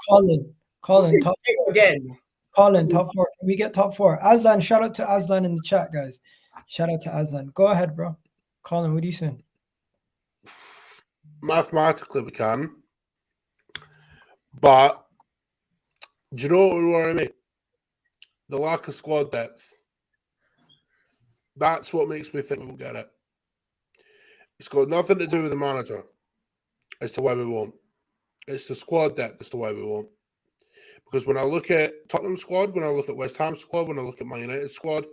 Colin, top 4 again. Colin, top 4. Can we get top 4? Aslan, shout out to Aslan in the chat, guys. Shout out to Aslan. Go ahead, bro. Colin, what are you saying? Mathematically, we can. But do you know what we worry me? The lack of squad depth. That's what makes me think we'll get it. It's got nothing to do with the manager as to why we won't. It's the squad depth as to why we won't. Because when I look at Tottenham squad, when I look at West Ham squad, when I look at Man United squad,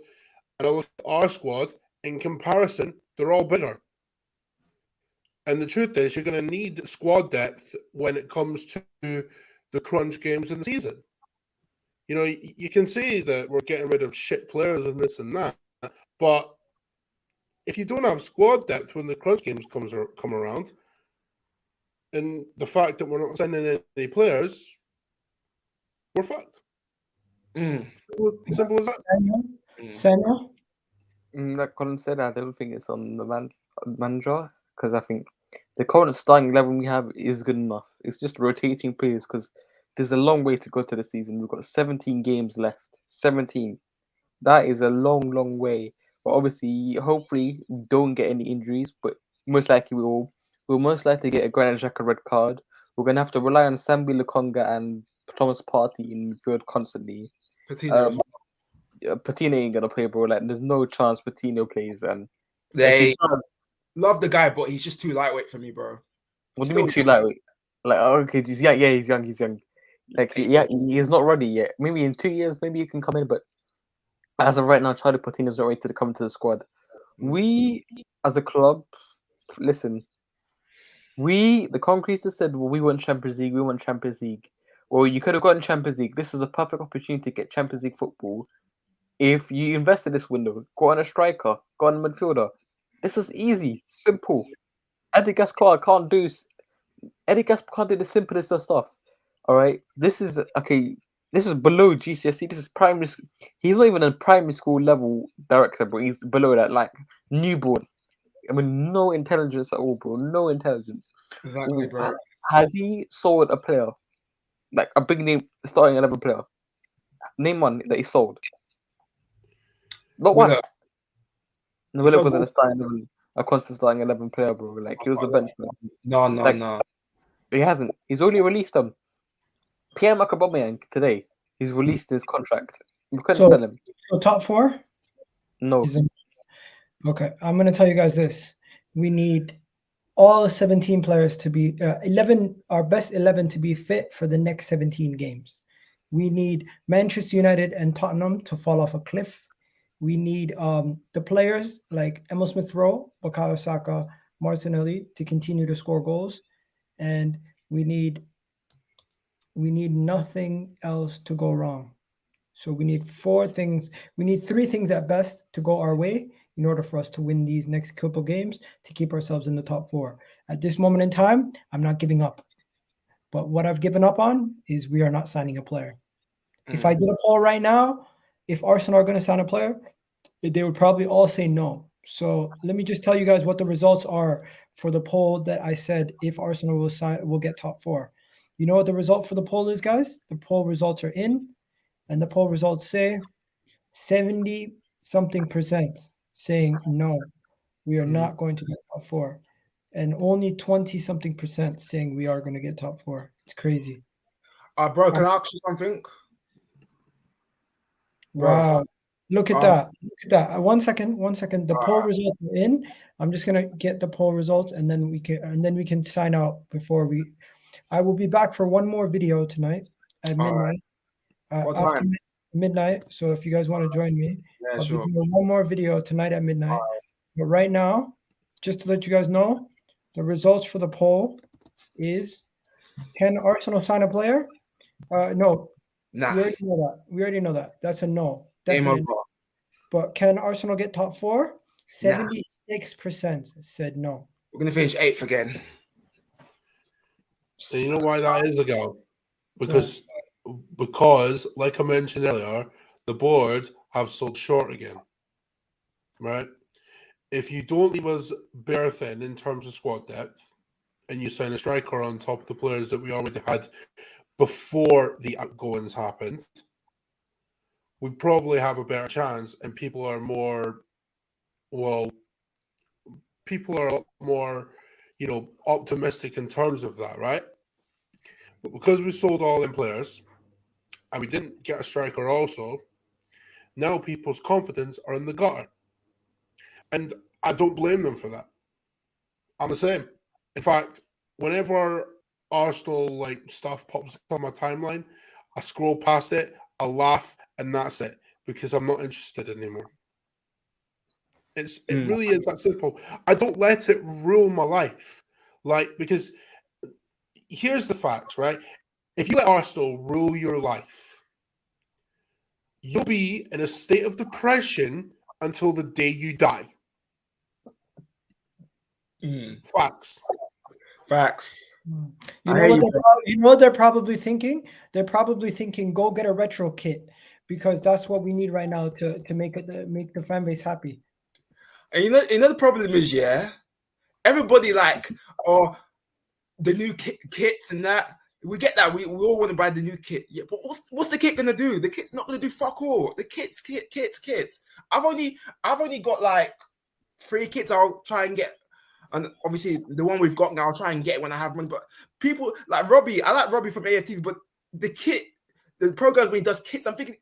and I look at our squad, in comparison, they're all bigger. And the truth is, you're going to need squad depth when it comes to the crunch games in the season. You know, you can see that we're getting rid of shit players and this and that, but if you don't have squad depth when the crunch games come around, and the fact that we're not sending any players, we're fucked. Simple as that. Samuel? Like Colin said, I don't think it's on the manager because I think the current starting 11 we have is good enough. It's just rotating players because there's a long way to go to the season. We've got 17 games left. 17. That is a long, long way. But obviously, hopefully, we don't get any injuries. But most likely, we'll most likely get a Granit Xhaka red card. We're going to have to rely on Sambi Lukonga and Thomas Partey in midfield constantly. Patino ain't going to play, bro. Like, there's no chance Patino plays. And they love the guy, but he's just too lightweight for me, bro. What do you mean too lightweight? Like, okay, he's young. Like, he is not ready yet. Maybe in 2 years, maybe he can come in. But as of right now, Charlie Patino's not ready to come into the squad. We, as a club, listen. The Concreters said, well, we want Champions League. Well, you could have gotten Champions League. This is a perfect opportunity to get Champions League football. If you invest in this window, go on a striker, go on a midfielder. This is easy, simple. Eddie Gaspar can't do the simplest of stuff. All right, this is below GCSE. This is primary school. He's not even a primary school level director, but he's below that, like newborn. I mean, no intelligence at all, bro. No intelligence. Exactly, bro. Has he sold a player, like a big name starting 11 player? Name one that he sold. Not one. No, Willock wasn't a constant starting 11 player, bro. Like he was a bench player. No. He hasn't. He's only released him. Pierre-Emerick Aubameyang today. He's released his contract. We couldn't sell him. So top 4? No. Okay, I'm going to tell you guys this. We need all 17 players to be 11. Our best 11 to be fit for the next 17 games. We need Manchester United and Tottenham to fall off a cliff. We need the players like Emil Smith-Rowe, Bukayo Saka, Martinelli to continue to score goals, and we need nothing else to go wrong. So we need 4 things. We need 3 things at best to go our way. in order for us to win these next couple games to keep ourselves in the top 4. At this moment in time, I'm not giving up. But what I've given up on is we are not signing a player. If I did a poll right now, if Arsenal are going to sign a player, they would probably all say no. So let me just tell you guys what the results are for the poll that I said if Arsenal will get top 4. You know what the result for the poll is, guys? The poll results are in, and the poll results say 70-something% saying no, we are not going to get top 4. And only 20-something% saying we are going to get top 4. It's crazy. Bro, can I ask you something? Wow. Look at that. Look at that. One second. The poll results are in. I'm just gonna get the poll results and then we can sign out before I will be back for one more video tonight at midnight. What After time? midnight. So if you guys want to join me, Yeah, I'll sure. be doing one more video tonight at midnight. But right now, just to let you guys know, the results for the poll is: can Arsenal sign a player? No. Nah. We already know that. That's a no. Game Definitely. over. But can Arsenal get top 4? 76% said no. We're gonna finish 8th again. And you know why that is, ago? Because, like I mentioned earlier, the board have sold short again. Right? If you don't leave us bare thin in terms of squad depth, and you sign a striker on top of the players that we already had before the outgoings happened, we probably have a better chance, and people are a lot more, optimistic in terms of that, right? But because we sold all in players and we didn't get a striker also, now people's confidence are in the gutter. And I don't blame them for that. I'm the same. In fact, whenever Arsenal stuff pops up on my timeline, I scroll past it, I laugh, and that's it, because I'm not interested anymore. It really is that simple. I don't let it rule my life. Because here's the facts, right? If you let Arsenal rule your life, you'll be in a state of depression until the day you die. Facts. You know what they're probably thinking? They're probably thinking, go get a retro kit, because that's what we need right now to make the fan base happy. And you know the problem is, everybody the new kits and that. We get that. We all want to buy the new kit. Yeah, but what's the kit gonna do? The kit's not gonna do fuck all. The kits. I've only got 3 kits. I'll try and get, and obviously the one we've got now, I'll try and get when I have money. But people like Robbie, I like Robbie from AFTV, but the program when he does kits, I'm thinking,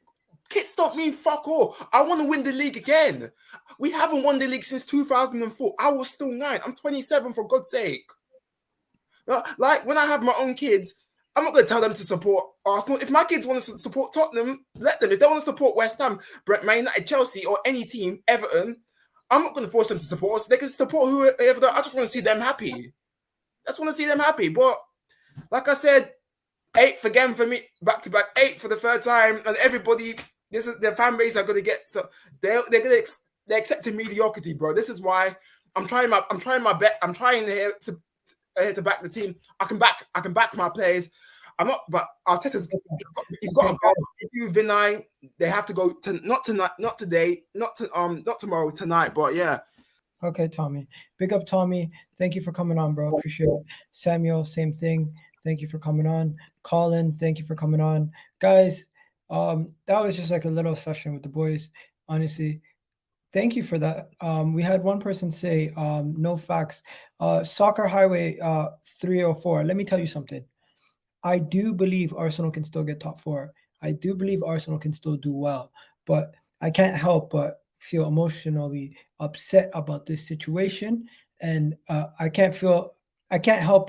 kits don't mean fuck all. I want to win the league again. We haven't won the league since 2004. I was still 9. I'm 27, for God's sake. Like, when I have my own kids, I'm not going to tell them to support Arsenal. If my kids want to support Tottenham, let them. If they want to support West Ham, Man United, Chelsea, or any team, Everton, I'm not going to force them to support us. They can support whoever. I just want to see them happy. But like I said, 8th again for me, back to back, 8th for the 3rd time, and everybody, their fan base are going to get, so they're accepting mediocrity, bro. This is why I'm trying my bet. I'm trying here to back the team. I can back my players. I'm not, but Arteta's he's got to go. Vinay, they have to go not tonight, not today, not tomorrow, tonight. But yeah. Okay, Tommy. Big up, Tommy. Thank you for coming on, bro. Appreciate it. Samuel, same thing. Thank you for coming on. Colin, thank you for coming on. Guys, that was just a little session with the boys. Honestly, thank you for that. We had one person say, no facts. Soccer Highway 304. Let me tell you something. I do believe Arsenal can still get top 4. I do believe Arsenal can still do well. But I can't help but feel emotionally upset about this situation. And I can't help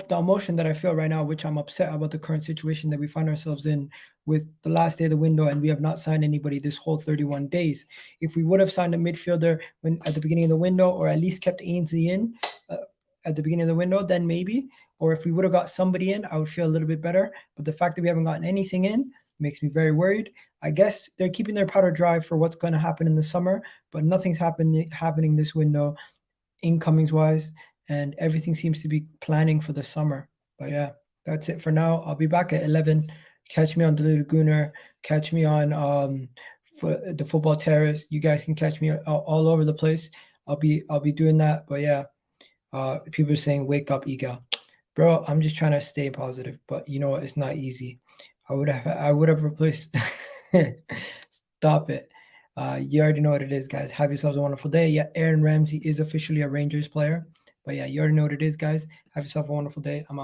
the emotion that I feel right now, which I'm upset about the current situation that we find ourselves in with the last day of the window, and we have not signed anybody this whole 31 days. If we would have signed a midfielder at the beginning of the window, or at least kept Ainsley in at the beginning of the window, then maybe. Or if we would have got somebody in, I would feel a little bit better. But the fact that we haven't gotten anything in, makes me very worried. I guess they're keeping their powder dry for what's going to happen in the summer, but nothing's happening this window, incomings wise, and everything seems to be planning for the summer. But yeah, that's it for now. I'll be back at 11. Catch me on the Little Gooner. Catch me on for the Football Terrace. You guys can catch me all over the place. I'll be doing that. But yeah, people are saying wake up, Iga. Bro, I'm just trying to stay positive, but you know what? It's not easy. I would have replaced. Stop it. You already know what it is, guys. Have yourselves a wonderful day. Yeah, Aaron Ramsey is officially a Rangers player. But yeah, you already know what it is, guys. Have yourself a wonderful day. I'm out.